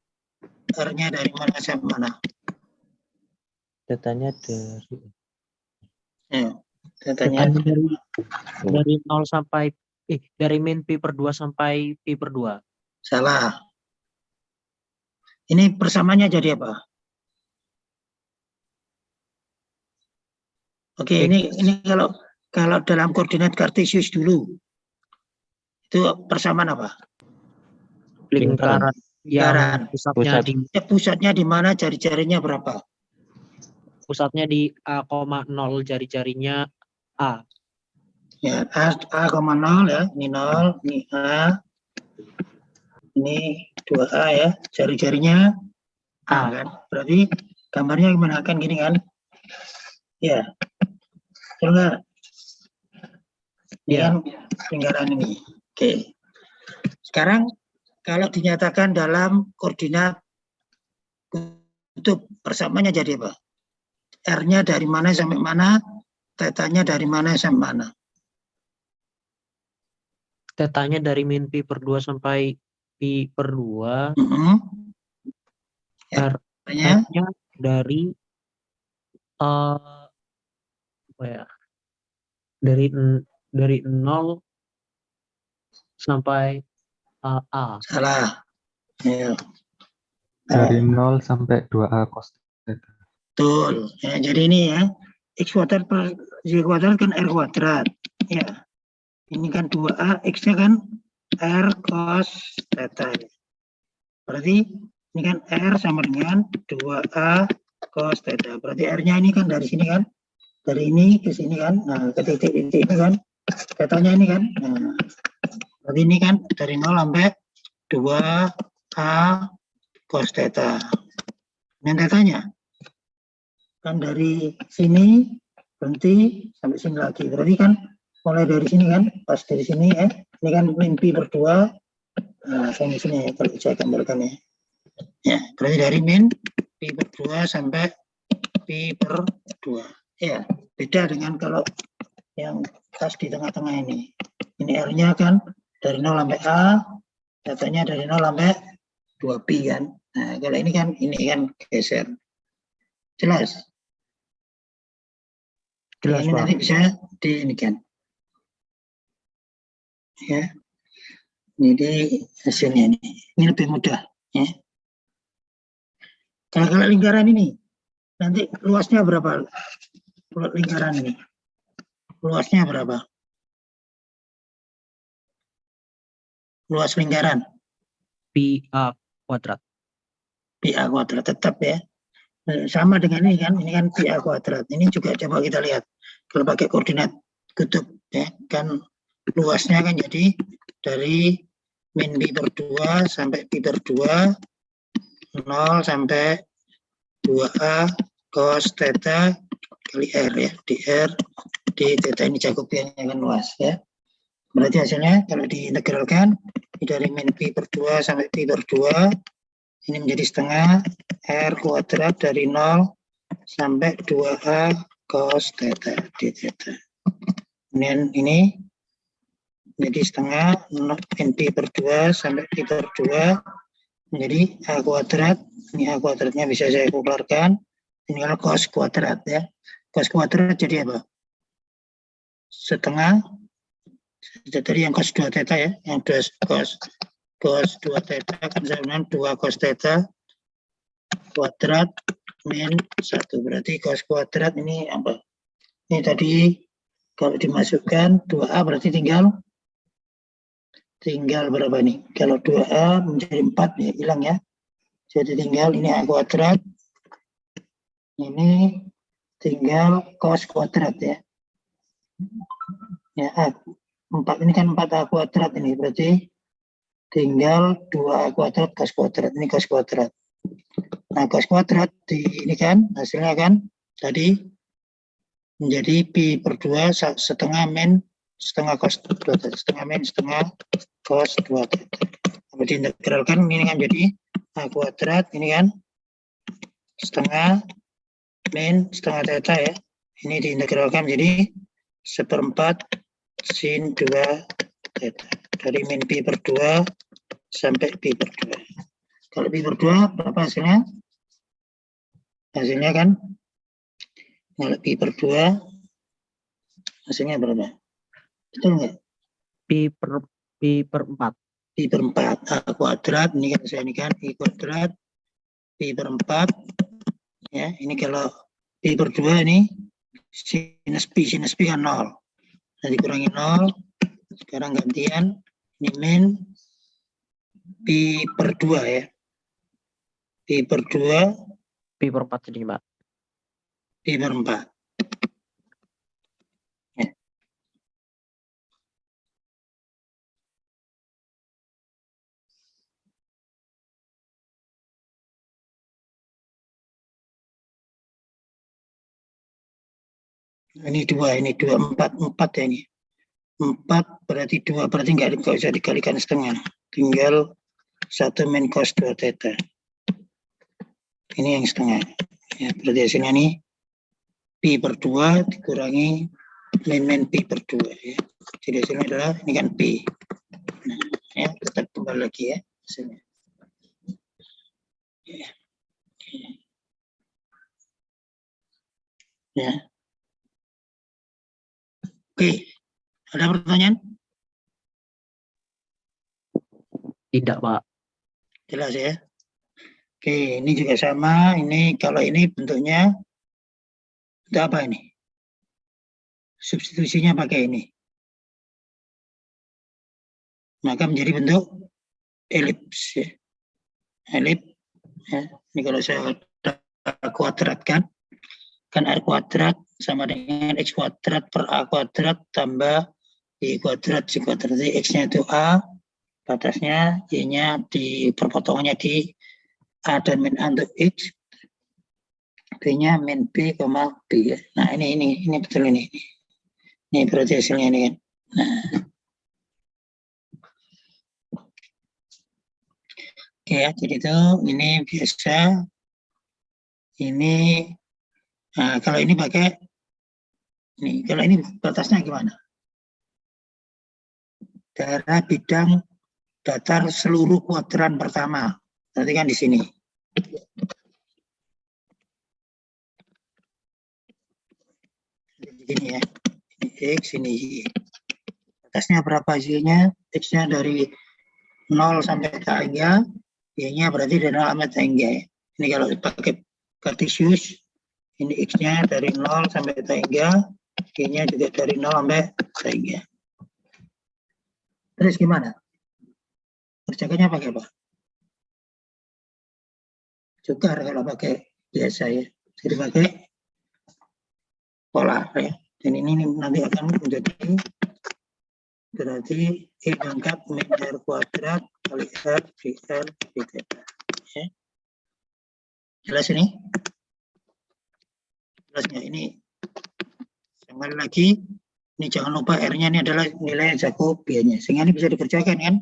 R-nya dari mana sampai mana? datanya dari Tetanya dari 0 sampai dari min pi per 2 sampai pi per 2. salah. Ini persamaannya jadi apa? Oke, ini kalau dalam koordinat kartesius dulu itu persamaan apa? Lingkaran yang pusatnya di mana, jari-jarinya berapa? Pusatnya di A,0, jari-jarinya A. Ya, A,0 ya, ini 0, ini A, ini 2A ya, jari-jarinya A kan. Berarti gambarnya gimana kan gini kan? Ya. Coba. Ini kan lingkaran ini. Oke. Sekarang kalau dinyatakan dalam koordinat kutub, persamaannya jadi apa? R-nya dari mana sampai mana? Tetanya dari mana sampai mana? Tetanya dari min pi per 2 sampai pi per 2. R-nya dari apa ya? Dari 0 sampai A. Salah. Ya. Dari 0 sampai 2A cos theta. Betul. Ya, jadi ini ya, X kuadrat per Y kuadrat kan R kuadrat. Ya. Ini kan 2A, X-nya kan R cos theta. Berarti ini kan R sama dengan 2A cos theta. Berarti R-nya ini kan dari sini kan. Dari ini ke sini kan. Nah, ke titik-titik ini kan. Tetanya ini kan. Nah, berarti ini kan dari 0 sampai 2A cos theta. Dan tetanya kan dari sini berhenti sampai sini lagi. Berarti kan mulai dari sini kan, pas dari sini ya, ini kan min pi per 2, nah saya di sini ya, kalau saya gambarkan ya. Ya, berarti dari min pi per 2 sampai pi per 2. Ya, beda dengan kalau yang pas di tengah-tengah ini. Ini R-nya kan dari 0 sampai A, datanya dari 0 sampai 2pi kan. Nah, kalau ini kan geser. Jelas? Jelas, ini Pak. nanti bisa di ini kan. Ya. Jadi hasilnya ini. Ini lebih mudah ya. Kalau lingkaran ini nanti luasnya berapa? Lingkaran ini. Luasnya berapa? Luas lingkaran Pi A kuadrat. pi A kuadrat tetap ya. Sama dengan ini kan pi A kuadrat. Ini juga coba kita lihat. Kalau pakai koordinat kutub ya, kan luasnya kan jadi dari min pi per 2 sampai pi per 2, 0 sampai 2A cos theta kali R ya, dr di theta ini cakupnya kan luas ya. Berarti hasilnya kalau diintegralkan dari min pi per 2 sampai pi per 2 ini menjadi setengah R kuadrat dari 0 sampai 2A cos theta di theta. Kemudian ini menjadi setengah min pi per 2 sampai pi per 2 menjadi A kuadrat. Ini A kuadratnya bisa saya keluarkan. Tinggal cos kuadrat ya. Cos kuadrat jadi apa? Setengah dari yang cos 2 theta ya, yang cos 2 theta kan sama dengan 2 cos theta kuadrat min 1. Berarti cos kuadrat ini apa? Ini tadi kalau dimasukkan 2A berarti tinggal berapa nih? Kalau 2A menjadi 4 ya hilang ya. Jadi tinggal ini A kuadrat. Ini tinggal cos kuadrat ya. Ya, 4 ini kan 4A kuadrat ini berarti tinggal 2A kuadrat cos kuadrat. Ini cos kuadrat. Nah, cos kuadrat ini kan hasilnya kan tadi menjadi pi per 2 setengah min setengah cos 2 theta, setengah min setengah cos 2 theta. Kalau diintegralkan ini kan jadi A kuadrat ini kan setengah min setengah theta ya. Ini diintegralkan jadi 1/4 sin 2 theta. Dari min pi per 2 sampai pi per 2. Kalau pi per 2 berapa hasilnya? Hasilnya kan kalau pi per 2 hasilnya berapa? Betul nggak? Pi per 4. Pi per 4 A kuadrat ini kan saya ini kan I kuadrat pi per 4 ya. Ini kalau pi per 2 ini sinus pi kan 0. Nah, dikurangi 0. Sekarang gantian ini min pi per 2 ya. Pi per 2 Pi per 4 jadi, Mbak. pi per 4. Ya. Ini 2, 4 ya ini. 4 berarti 2, berarti nggak usah dikalikan setengah. Tinggal 1 min cos 2 theta. Ini yang setengah. Ya, berarti hasilnya ini pi per 2 dikurangi min pi per 2 ya. Jadi hasilnya adalah ini kan pi. Nah, ya, tetap kembali lagi ya hasilnya. Ya. Ya. Oke. Ada pertanyaan? Tidak, Pak. Jelas ya. Oke, ini juga sama. Ini kalau ini bentuknya untuk apa ini? Substitusinya pakai ini. Maka menjadi bentuk elips ya. Elips ya. Ini kalau saya kuadratkan kan R kuadrat sama dengan X kuadrat per A kuadrat tambah Y kuadrat C kuadrat. Jadi X-nya itu A, batasnya Y-nya di perpotongannya di A dan min A untuk X, B-nya min B, B ya. Nah ini betul ini. Ini berarti hasilnya ini kan. Nah. Oke ya, jadi itu ini biasa. Ini kalau ini pakai ini, kalau ini batasnya gimana? Daerah bidang datar seluruh kuadran pertama. Berarti kan di sini. Ini ya. Ini X, ini Y. Batasnya berapa Y-nya? X-nya dari 0 sampai K hingga Y-nya berarti dari 0 sampai K hingga ya. Ini kalau pakai Cartesius, ini X-nya dari 0 sampai K hingga, Y-nya juga dari 0 sampai K hingga. Terus gimana? Kerjakannya pakai apa? Juga kalau pakai biasa ya. Jadi pakai polar ya. Dan ini nanti akan menjadi berarti E pangkat min R kuadrat kali R di R di theta. Ya. Jelas ini? Jelas nggak? Ini kembali lagi. Ini jangan lupa R-nya ini adalah nilai Jacobiannya. Sehingga ini bisa dikerjakan kan?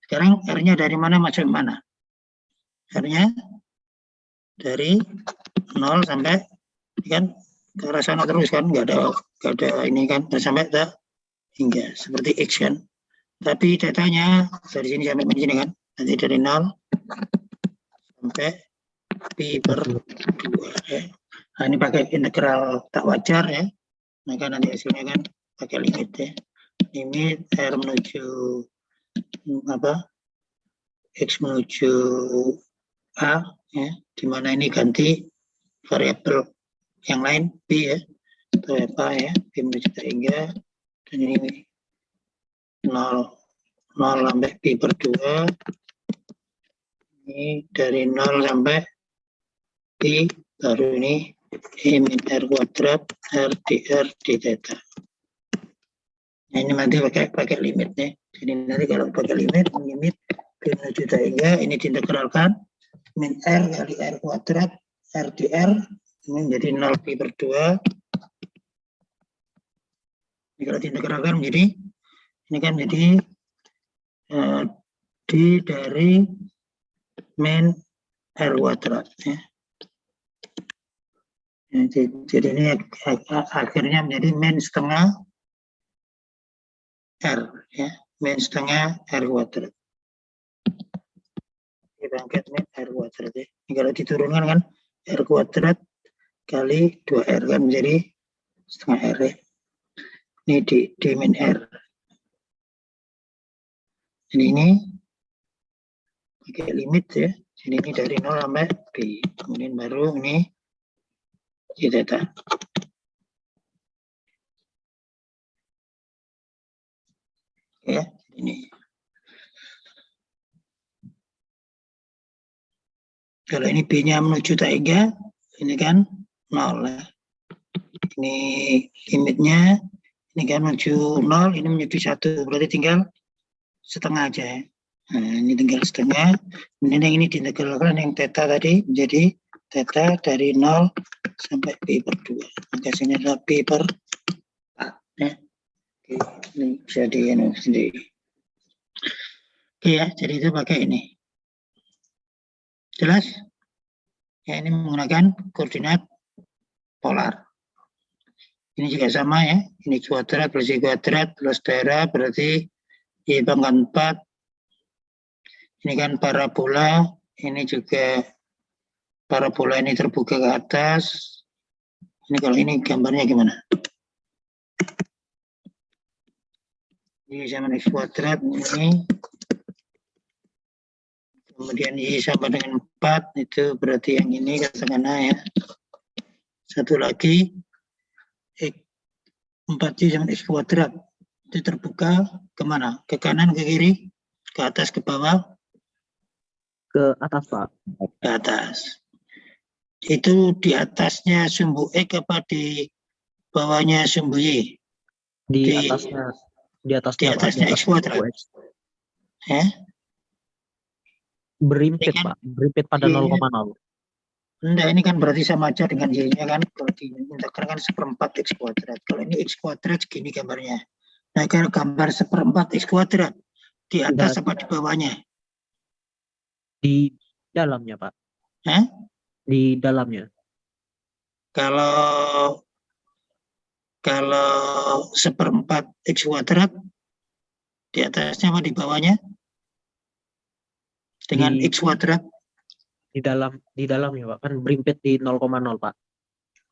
Sekarang R-nya dari mana masuk mana? R-nya dari 0 sampai kan ke arah sana terus kan, nggak ada ini kan, sampai hingga seperti X kan. Tapi datanya dari sini sampai sini kan, nanti dari 0 sampai pi per 2 ya. Nah, ini pakai integral tak wajar ya, maka nanti hasilnya kan pakai limit ya, limit R menuju apa, X menuju A ya, dimana ini ganti variabel yang lain B ya, atau apa ya, B menuju hingga, dan ini 0 sampai pi per 2, ini dari 0 sampai pi, baru ini E min R kuadrat R dr d theta. Nah, ini nanti pakai limitnya. Jadi nanti kalau pakai limit P menuju hingga ini diintegralkan min R kali R kuadrat R dr, ini menjadi 0 pi per 2. Ini kalau diintegralkan menjadi, ini kan jadi D dari min R kuadrat ya. Jadi ini akhirnya menjadi min setengah R ya, min setengah R kuadrat. Dibangkit min R kuadrat ya. Ini kalau diturunkan kan R kuadrat kali 2R kan menjadi setengah R ya. Ini D min R. Jadi ini pakai limit ya. Jadi ini dari 0 sampai B. Kemudian baru ini di theta. Ya, ini. Kalau ini B-nya menuju hingga, ini kan 0 ya. Ini limitnya, ini kan menuju 0, ini menjadi 1. Berarti tinggal setengah aja ya. Nah, ini tinggal setengah. Kemudian yang ini diintegralkan yang theta tadi menjadi theta dari 0 sampai pi per 2. Maka sini adalah pi per 4 ya. Oke, ini bisa di sendiri. Oke ya, jadi itu pakai ini. Jelas? Ya, ini menggunakan koordinat polar. Ini juga sama ya. Ini kuadrat plus Y kuadrat plus daerah berarti Y pangkat 4. Ini kan parabola. Ini juga parabola ini terbuka ke atas. Ini kalau ini gambarnya gimana? Y sama X kuadrat ini. Kemudian Y sama dengan 4, itu berarti yang ini katakanlah ya. Satu lagi, 4Y sama X kuadrat. Itu terbuka kemana? Ke kanan, ke kiri? Ke atas, ke bawah? Ke atas, Pak. Ke atas. Itu di atasnya sumbu X apa di bawahnya sumbu Y? Di atasnya. Di atasnya, Pak. Di atasnya X kuadrat. Ya. Berimpit, Kan, Pak. Berimpit pada 0,0. Enggak, ini kan berarti sama aja dengan Y-nya kan. Kalau dimintakan kan 1/4 X kuadrat. Kalau ini X kuadrat segini gambarnya. Nah, kalau gambar 1/4 X kuadrat, di atas apa di bawahnya? Di dalamnya, Pak. Hah? Di dalamnya. Kalau 1/4 X kuadrat, di atasnya apa di bawahnya? Dengan Di X kuadrat. di dalamnya, Pak. Kan berimpit di 0,0, Pak.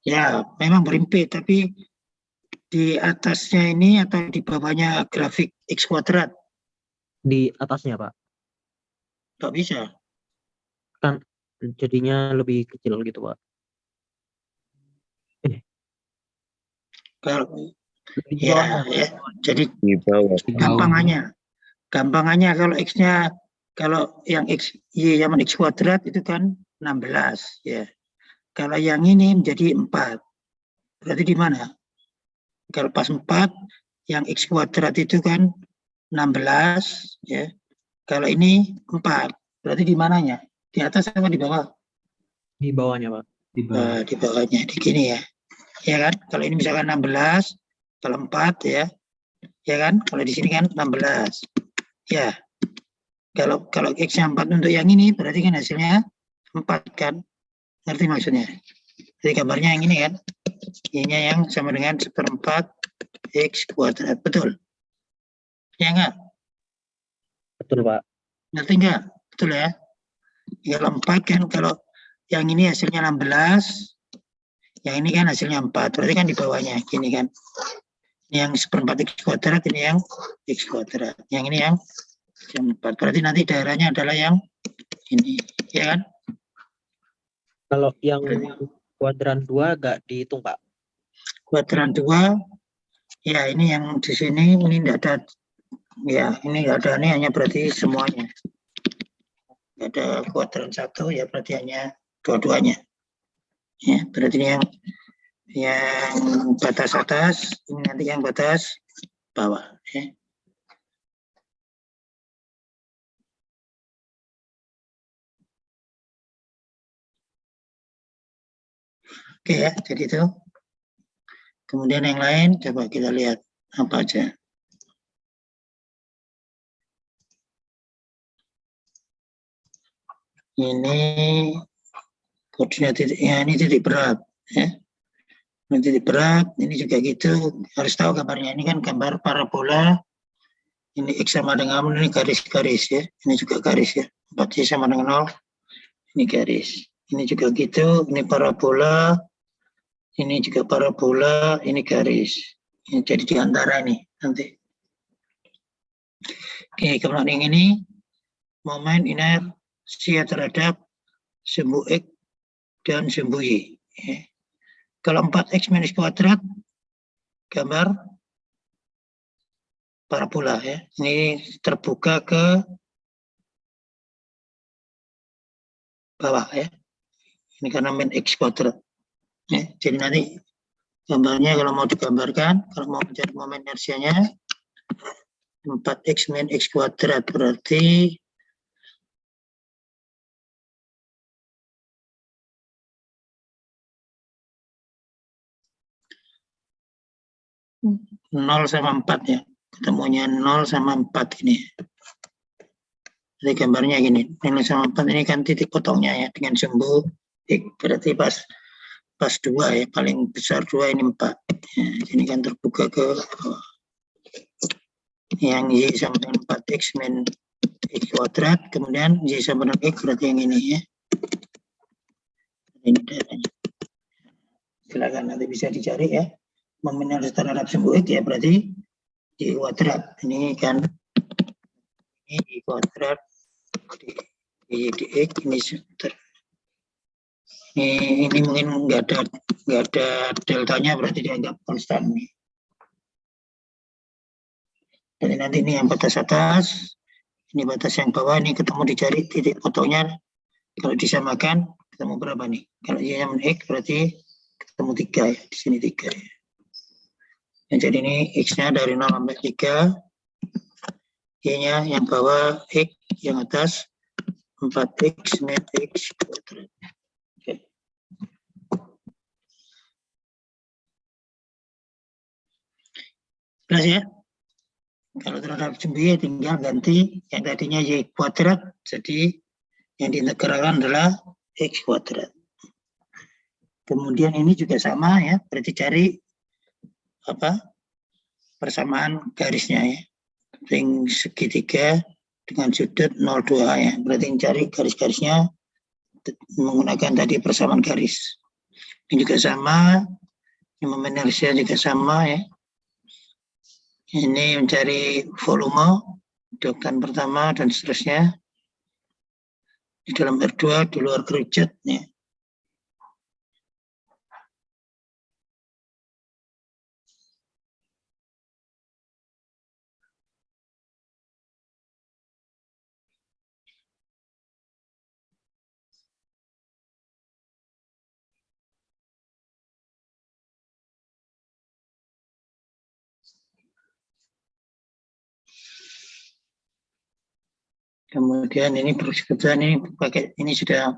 Ya, memang berimpit, tapi di atasnya ini atau di bawahnya grafik X kuadrat? Di atasnya, Pak. Nggak bisa. Kan jadinya lebih kecil gitu, Pak. Kalau Di ya, bawahnya, Pak. ya. Jadi Di bawah. gampangannya kalau X-nya, kalau yang X, Y yang X kuadrat itu kan 16, ya. Kalau yang ini menjadi 4. Berarti di mana? Kalau pas 4, yang X kuadrat itu kan 16, ya. Kalau ini 4, berarti di mananya? Di atas apa di bawah? Di bawahnya, Pak. Di bawahnya, di gini ya. Ya kan? Kalau ini misalkan 16, kalau 4 ya. Ya kan? Kalau di sini kan 16. Ya. Kalau X-nya 4 untuk yang ini, berarti kan hasilnya 4 kan? Ngerti maksudnya? Jadi gambarnya yang ini kan? Y-nya yang sama dengan 1/4 X kuadrat. Betul? Ya enggak? Betul, Pak. Ngerti enggak? Betul ya? Kalau 4 kan, kalau yang ini hasilnya 16, yang ini kan hasilnya 4. Berarti kan di bawahnya. Gini kan? Ini yang 1/4 X kuadrat, ini yang X kuadrat. Yang ini yang 4. Berarti nanti daerahnya adalah yang ini. Ya kan? Kalau yang kuadran 2 nggak dihitung, Pak. Kuadran 2, ya ini yang di sini, ini enggak ada. Ya, ini enggak ada, ini hanya berarti semuanya. Enggak ada kuadran 1, ya berarti hanya dua-duanya. Ya, berarti ini yang batas atas, ini nanti yang batas bawah. Ya. Oke ya, jadi itu. Kemudian yang lain, coba kita lihat apa aja. Ini koordinat titiknya, ini titik berat. Ya. Ini titik berat, ini juga gitu. Harus tahu gambarnya, ini kan gambar parabola. Ini X sama dengan 0, ini garis-garis ya. Ini juga garis ya. 4Y sama dengan 0, ini garis. Ini juga gitu, ini parabola. Ini juga parabola, ini garis. Ini jadi di antara ini nanti. Oke, kemudian yang ini momen inersia terhadap sumbu X dan sumbu Y. Ya. Kalau 4X minus kuadrat, gambar parabola ya. Ini terbuka ke bawah ya. Ini karena min X kuadrat. Ya, jadi nanti gambarnya kalau mau digambarkan, kalau mau mencari momen inersianya, 4X min X kuadrat berarti nol sama 4 ya. Ketemunya 0 sama 4 ini. Jadi gambarnya gini, 0 sama 4 ini kan titik potongnya ya, dengan sumbu X. Berarti pas 2 ya, paling besar 2, ini 4. Ya, ini kan terbuka ke bawah. Yang Y sama dengan 4X min X kuadrat, kemudian Y sama dengan X berarti yang ini ya. Ini datanya. Silakan nanti bisa dicari ya. Momen inersia terhadap sumbu X ya berarti Y kuadrat. Ini kan ini Y kuadrat di X ini mungkin nggak ada deltanya, berarti dianggap konstan nih. Jadi nanti ini yang batas atas, ini batas yang bawah, ini ketemu dicari titik potongnya. Kalau disamakan ketemu berapa nih? Kalau Y sama X berarti ketemu 3 ya, di sini 3 ya. Nah, jadi ini X-nya dari 0 sampai 3, Y-nya yang bawah X, yang atas 4X min X kuadrat. Oke. Jelas ya? Kalau terhadap sumbu Y tinggal ganti yang tadinya Y kuadrat, jadi yang diintegralkan adalah X kuadrat. Kemudian ini juga sama ya, berarti cari persamaan garisnya ya. Ring segitiga dengan sudut 0,2 ya. Berarti cari garis-garisnya menggunakan tadi persamaan garis. Ini juga sama, momen inersia juga sama ya. Ini mencari volume dilakukan pertama dan seterusnya di dalam R2 di luar kerucut ya. Kemudian ini kebetulan ini sudah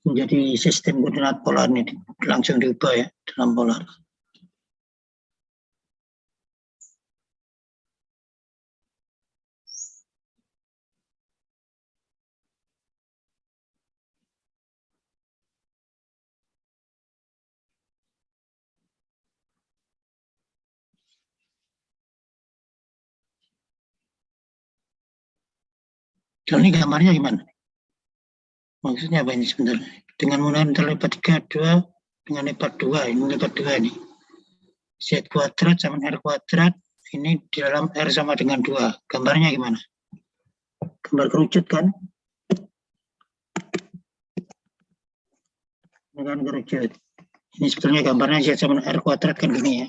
menjadi sistem koordinat polar nih, langsung diubah ya dalam polar. Kalau ini gambarnya gimana? Maksudnya apa ini sebenarnya? Dengan menggunakan terlipat 32 dengan lipat 2, ini lipat 2 ini. Z kuadrat sama R kuadrat, ini di dalam R sama dengan 2. Gambarnya gimana? Gambar kerucut kan? Ini kan kerucut. Ini sebetulnya gambarnya Z sama R kuadrat kan gini ya.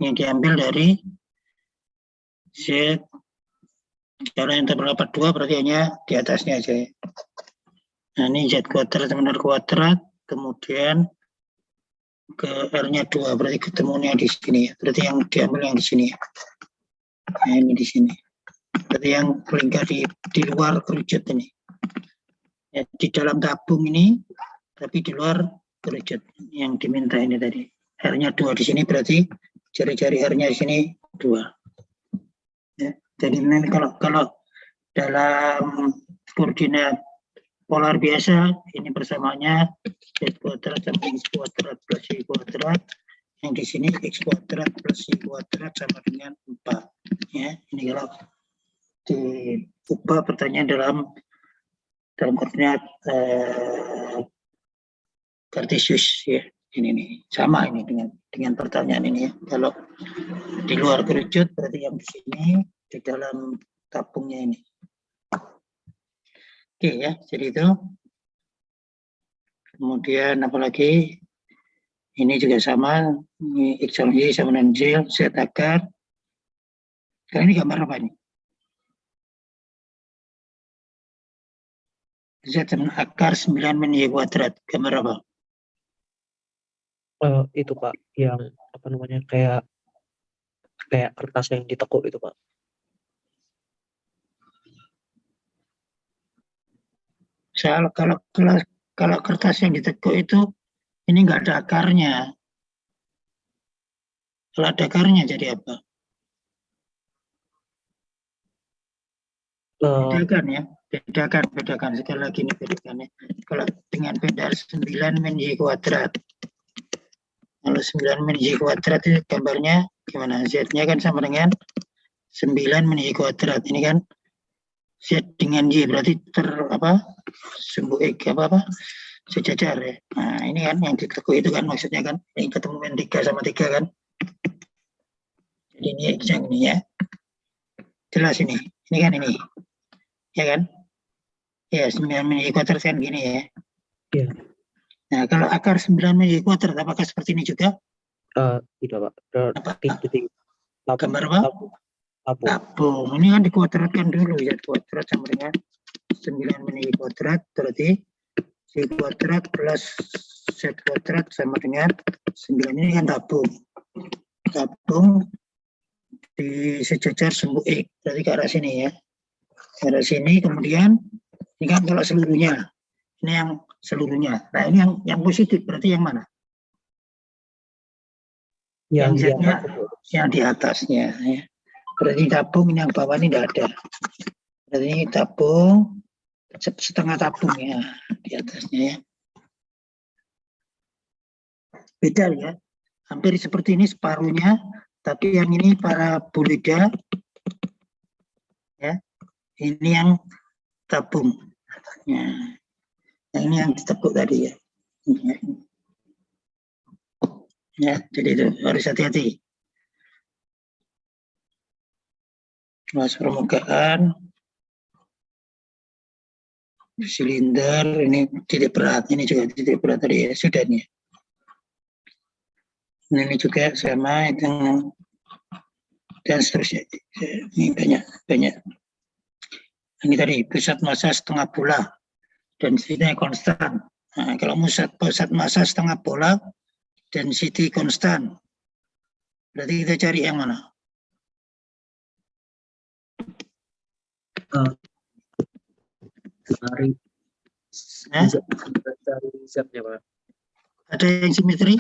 Yang diambil dari Z, kalau yang terdapat 2 berarti hanya di atasnya aja ya. Nah ini Z kuadrat sama R kuadrat, kemudian ke R-nya 2, berarti ketemunya di sini ya. Berarti yang diambil yang di sini ya. Nah ini di sini. Berarti yang melingkar di luar kerucut ini. Ya, di dalam tabung ini, tapi di luar kerucut yang diminta ini tadi. R-nya 2 di sini berarti jari-jari R-nya di sini 2. Ya, jadi ini kalau dalam koordinat polar biasa, ini persamaannya Z kuadrat sama X kuadrat plus Y kuadrat. Yang di sini X kuadrat plus Y kuadrat sama dengan 4. Ya, ini kalau diubah pertanyaan dalam koordinat Cartesius ya. Ini nih, sama ini dengan pertanyaan ini ya. Kalau di luar kerucut berarti yang di sini, di dalam tabungnya ini. Oke ya, jadi itu. Kemudian apalagi ini juga sama, ini X sama Y sama dengan Z akar. Sekarang ini gambar apa ini? Z sama akar 9 min Y kuadrat, gambar apa? Itu Pak, yang apa namanya kayak kertas yang ditekuk itu Pak. Kalau kertas yang ditekuk itu ini nggak ada akarnya. Kalau ada akarnya jadi apa? Bedakan ya, bedakan. Sekali lagi ini bedakan ya. Kalau dengan beda 9 min Y kuadrat. Kalau 9 min Y kuadrat itu gambarnya gimana? Z-nya kan sama dengan 9 min Y kuadrat. Ini kan Z dengan Y berarti sumbu X sejajar ya. Nah ini kan yang ditekuk itu kan maksudnya kan ini ketemu min 3 sama 3 kan. Jadi ini X yang ini ya. Jelas ini kan ini. Ya kan? Ya 9 min Y kuadrat kan gini ya. Iya. Nah kalau akar 9 min Y kuadrat apakah seperti ini juga? Tidak Pak. Gambar apa? Tabung. Ini kan dikuadratkan dulu ya, kuadrat sama dengan 9 min Y kuadrat berarti Y kuadrat plus Z kuadrat sama dengan 9. Ini kan tabung. Tabung di sejajar sumbu X berarti ke arah sini ya. Ke arah sini kemudian ini kan kalau seluruhnya. Ini yang seluruhnya. Nah ini yang positif berarti yang mana? Yang di Z-nya atas itu. yang di atasnya. Ya. Berarti tabung, ini yang bawah ini tidak ada. Berarti ini tabung, setengah tabung ya di atasnya ya. Beda ya. Hampir seperti ini separuhnya, tapi yang ini para bulida ya. Ini yang tabung. Ya. Yang ini yang ditekuk tadi ya. Ya, jadi itu harus hati-hati. Luas permukaan, silinder, ini titik berat, ini juga titik berat tadi ya, sudah nih. Ini juga sama, itu dan seterusnya. Ini banyak. Ini tadi pusat massa setengah bola density konstan. Nah, kalau pusat massa setengah bola density konstan, berarti kita cari yang mana? Cari Z-nya, Pak. Ada yang simetri?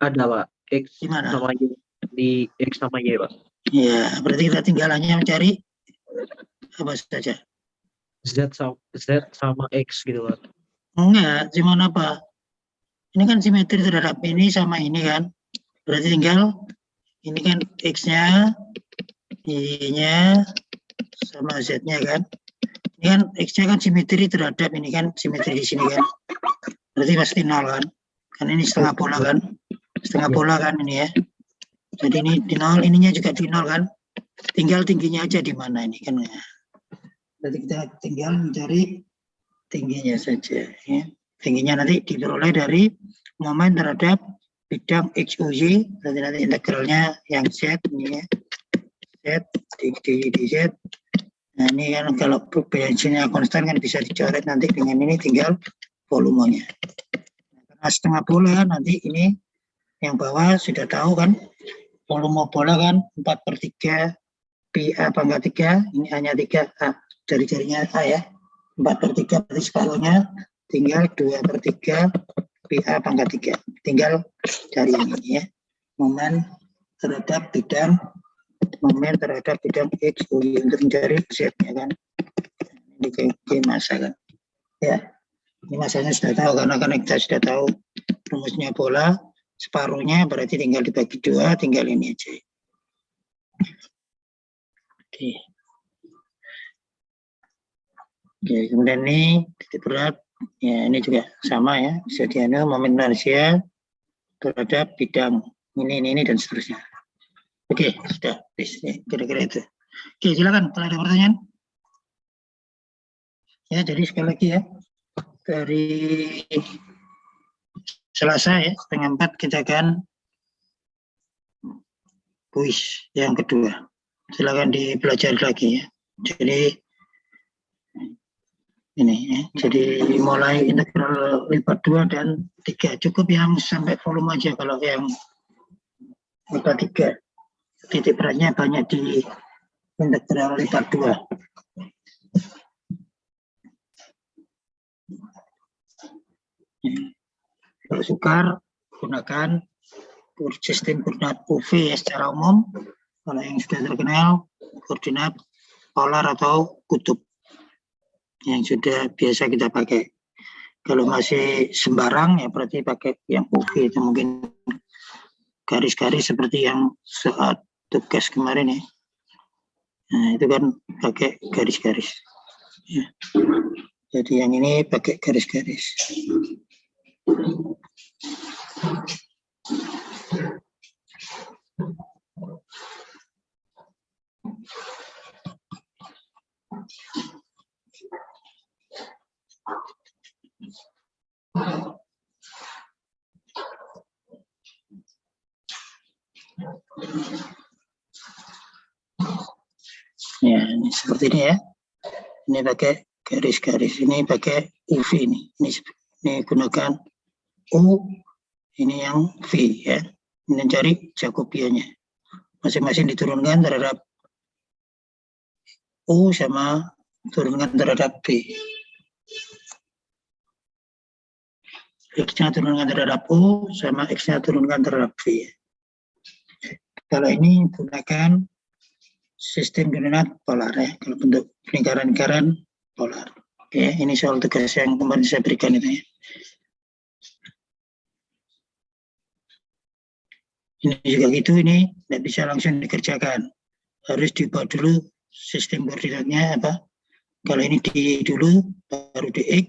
Ada, Pak. X Gimana? sama Y. Di X sama Y, Pak. Ya, berarti kita tinggal hanya mencari apa saja. Z sama X gitu, Pak. Enggak, cuma apa? Ini kan simetri terhadap ini sama ini kan. Berarti tinggal ini kan X-nya, Y-nya, sama Z-nya kan. Ini kan X-nya kan simetri terhadap ini kan, simetri di sini kan. Berarti pasti 0 kan. Kan ini setengah bola kan. Setengah bola kan ini ya. Jadi ini di 0, ininya juga di 0 kan. Tinggal tingginya aja di mana ini kan. Berarti kita tinggal mencari tingginya saja ya. Tingginya nanti diperoleh dari momen terhadap bidang XUY, nanti integralnya yang Z ini ya. Z di Z. Nah ini kan kalau bensinnya konstan kan bisa dicoret nanti dengan ini tinggal volumenya. Karena setengah bola nanti ini yang bawah sudah tahu kan, volume bola kan 4/3 pi A pangkat 3, ini hanya 3 A, jari-jarinya A ya, 4/3 berarti separuhnya, tinggal 2/3 pi A pangkat 3, tinggal cari ini ya, momen terhadap bidang X, Y untuk mencari Z-nya kan, ini massa kan, ya, ini massanya sudah tahu karena kita sudah tahu rumusnya bola, separuhnya berarti tinggal dibagi 2, tinggal ini aja. Oke. Oke, kemudian ini titik berat, ya ini juga sama ya, bisa dianu momen inersia terhadap bidang ini dan seterusnya. Oke, sudah, kira-kira itu. Oke, silakan kalau ada pertanyaan. Ya, jadi sekali lagi ya, dari Selasa ya, 3:30 kita akan kuis yang kedua. Silakan dipelajari lagi ya. Jadi ini ya, jadi mulai integral lipat 2 dan 3, cukup yang sampai volume aja. Kalau yang lipat 3 titik beratnya banyak di integral lipat 2. Kalau sukar gunakan sistem koordinat UV ya, secara umum. Kalau yang sudah terkenal koordinat polar atau kutub yang sudah biasa kita pakai. Kalau masih sembarang ya berarti pakai yang UV, itu mungkin garis-garis seperti yang saat tugas kemarin ya. Nah itu kan pakai garis-garis ya. Jadi yang ini pakai garis-garis. Ya, ini seperti ini ya. Ini pakai garis-garis, ini pakai UV ini gunakan U, ini yang V ya. Ini cari Jacobiannya. Masing-masing diturunkan terhadap U sama turunkan terhadap V. X-nya turunkan terhadap U sama X-nya turunkan terhadap V. Kalau ini gunakan sistem koordinat polar ya. Kalau bentuk lingkaran-lingkaran polar. Oke, ini soal tugas yang kemarin saya berikan itu ya. Ini juga gitu, ini tidak bisa langsung dikerjakan. Harus dibuat dulu sistem koordinatnya apa. Kalau ini di dulu, baru di X.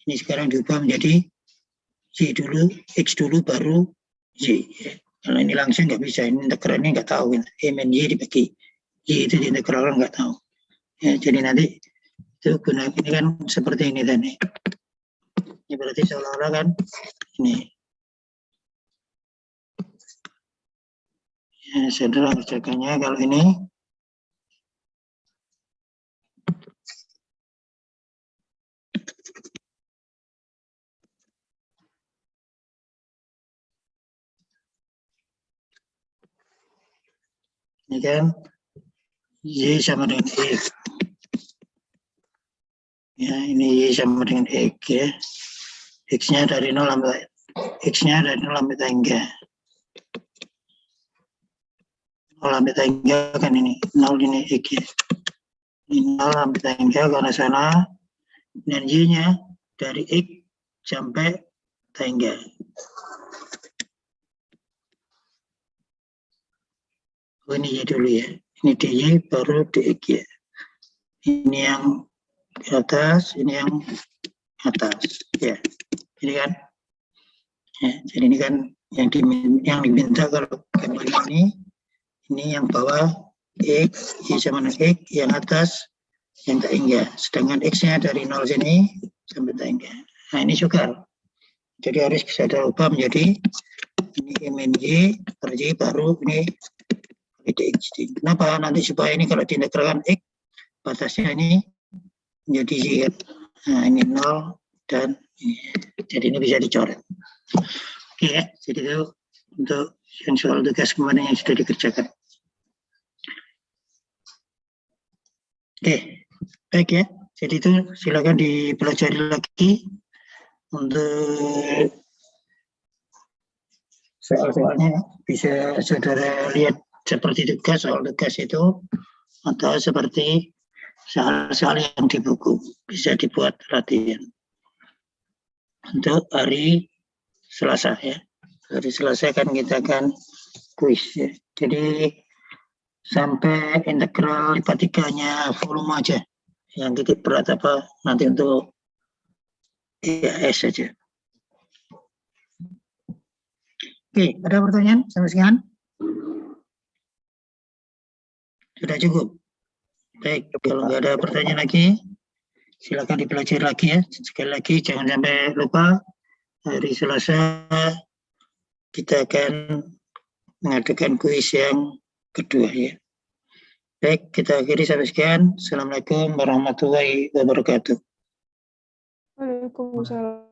Ini sekarang diubah menjadi Y dulu, X dulu, baru Y. Ya. Kalau ini langsung nggak bisa, ini integralnya nggak tahu. M-N Y dibagi Y itu di integral nggak tahu. Ya, jadi nanti itu guna ini kan seperti ini tadi. Ini berarti seolah-olah kan ini. Ya, saudara kerjakannya kalau ini. Ini kan Y sama dengan X. Ya, ini Y sama dengan X ya. X-nya dari 0 sampai X-nya dari 0 sampai tangga. 0 sampai tangga kan ini. 0 ini X ya. Ini 0 sampai tangga karena sana. Dan Y-nya dari X sampai tangga. Oh, ini Y dulu ya. Ini DY baru DX ya. Ini yang di atas, ini yang atas ya. Ini kan ya, jadi ini kan yang diminta kalau gambar ini yang bawah X, Y sama dengan X, yang atas yang tangga. Sedangkan X-nya dari 0 sini sampai tangga. Nah, ini sukar. Jadi harus bisa ubah menjadi ini MNY per Y baru ini DX. Kenapa? Nanti supaya ini kalau diintegralkan X, batasnya ini menjadi Y. Nah, ini 0 dan ini. Jadi ini bisa dicoret. Oke ya, jadi itu untuk yang soal tugas kemarin yang sudah dikerjakan. Oke, baik ya. Jadi itu silakan dipelajari lagi untuk soal-soalnya. Bisa saudara lihat seperti tugas, soal tugas itu, atau seperti soal-soal yang di buku. Bisa dibuat latihan. Untuk hari Selasa ya. Hari Selasa kan kita akan kuis ya. Jadi sampai integral IPA 3-nya volume aja. Yang titik berat apa nanti untuk IAS saja. Oke, ada pertanyaan sampai sekian? Sudah cukup? Baik, kalau nggak ada pertanyaan lagi, silakan dipelajari lagi ya. Sekali lagi, jangan sampai lupa, hari Selasa kita akan mengadakan kuis yang kedua ya. Baik, kita akhiri sampai sekian. Assalamualaikum warahmatullahi wabarakatuh. Waalaikumsalam.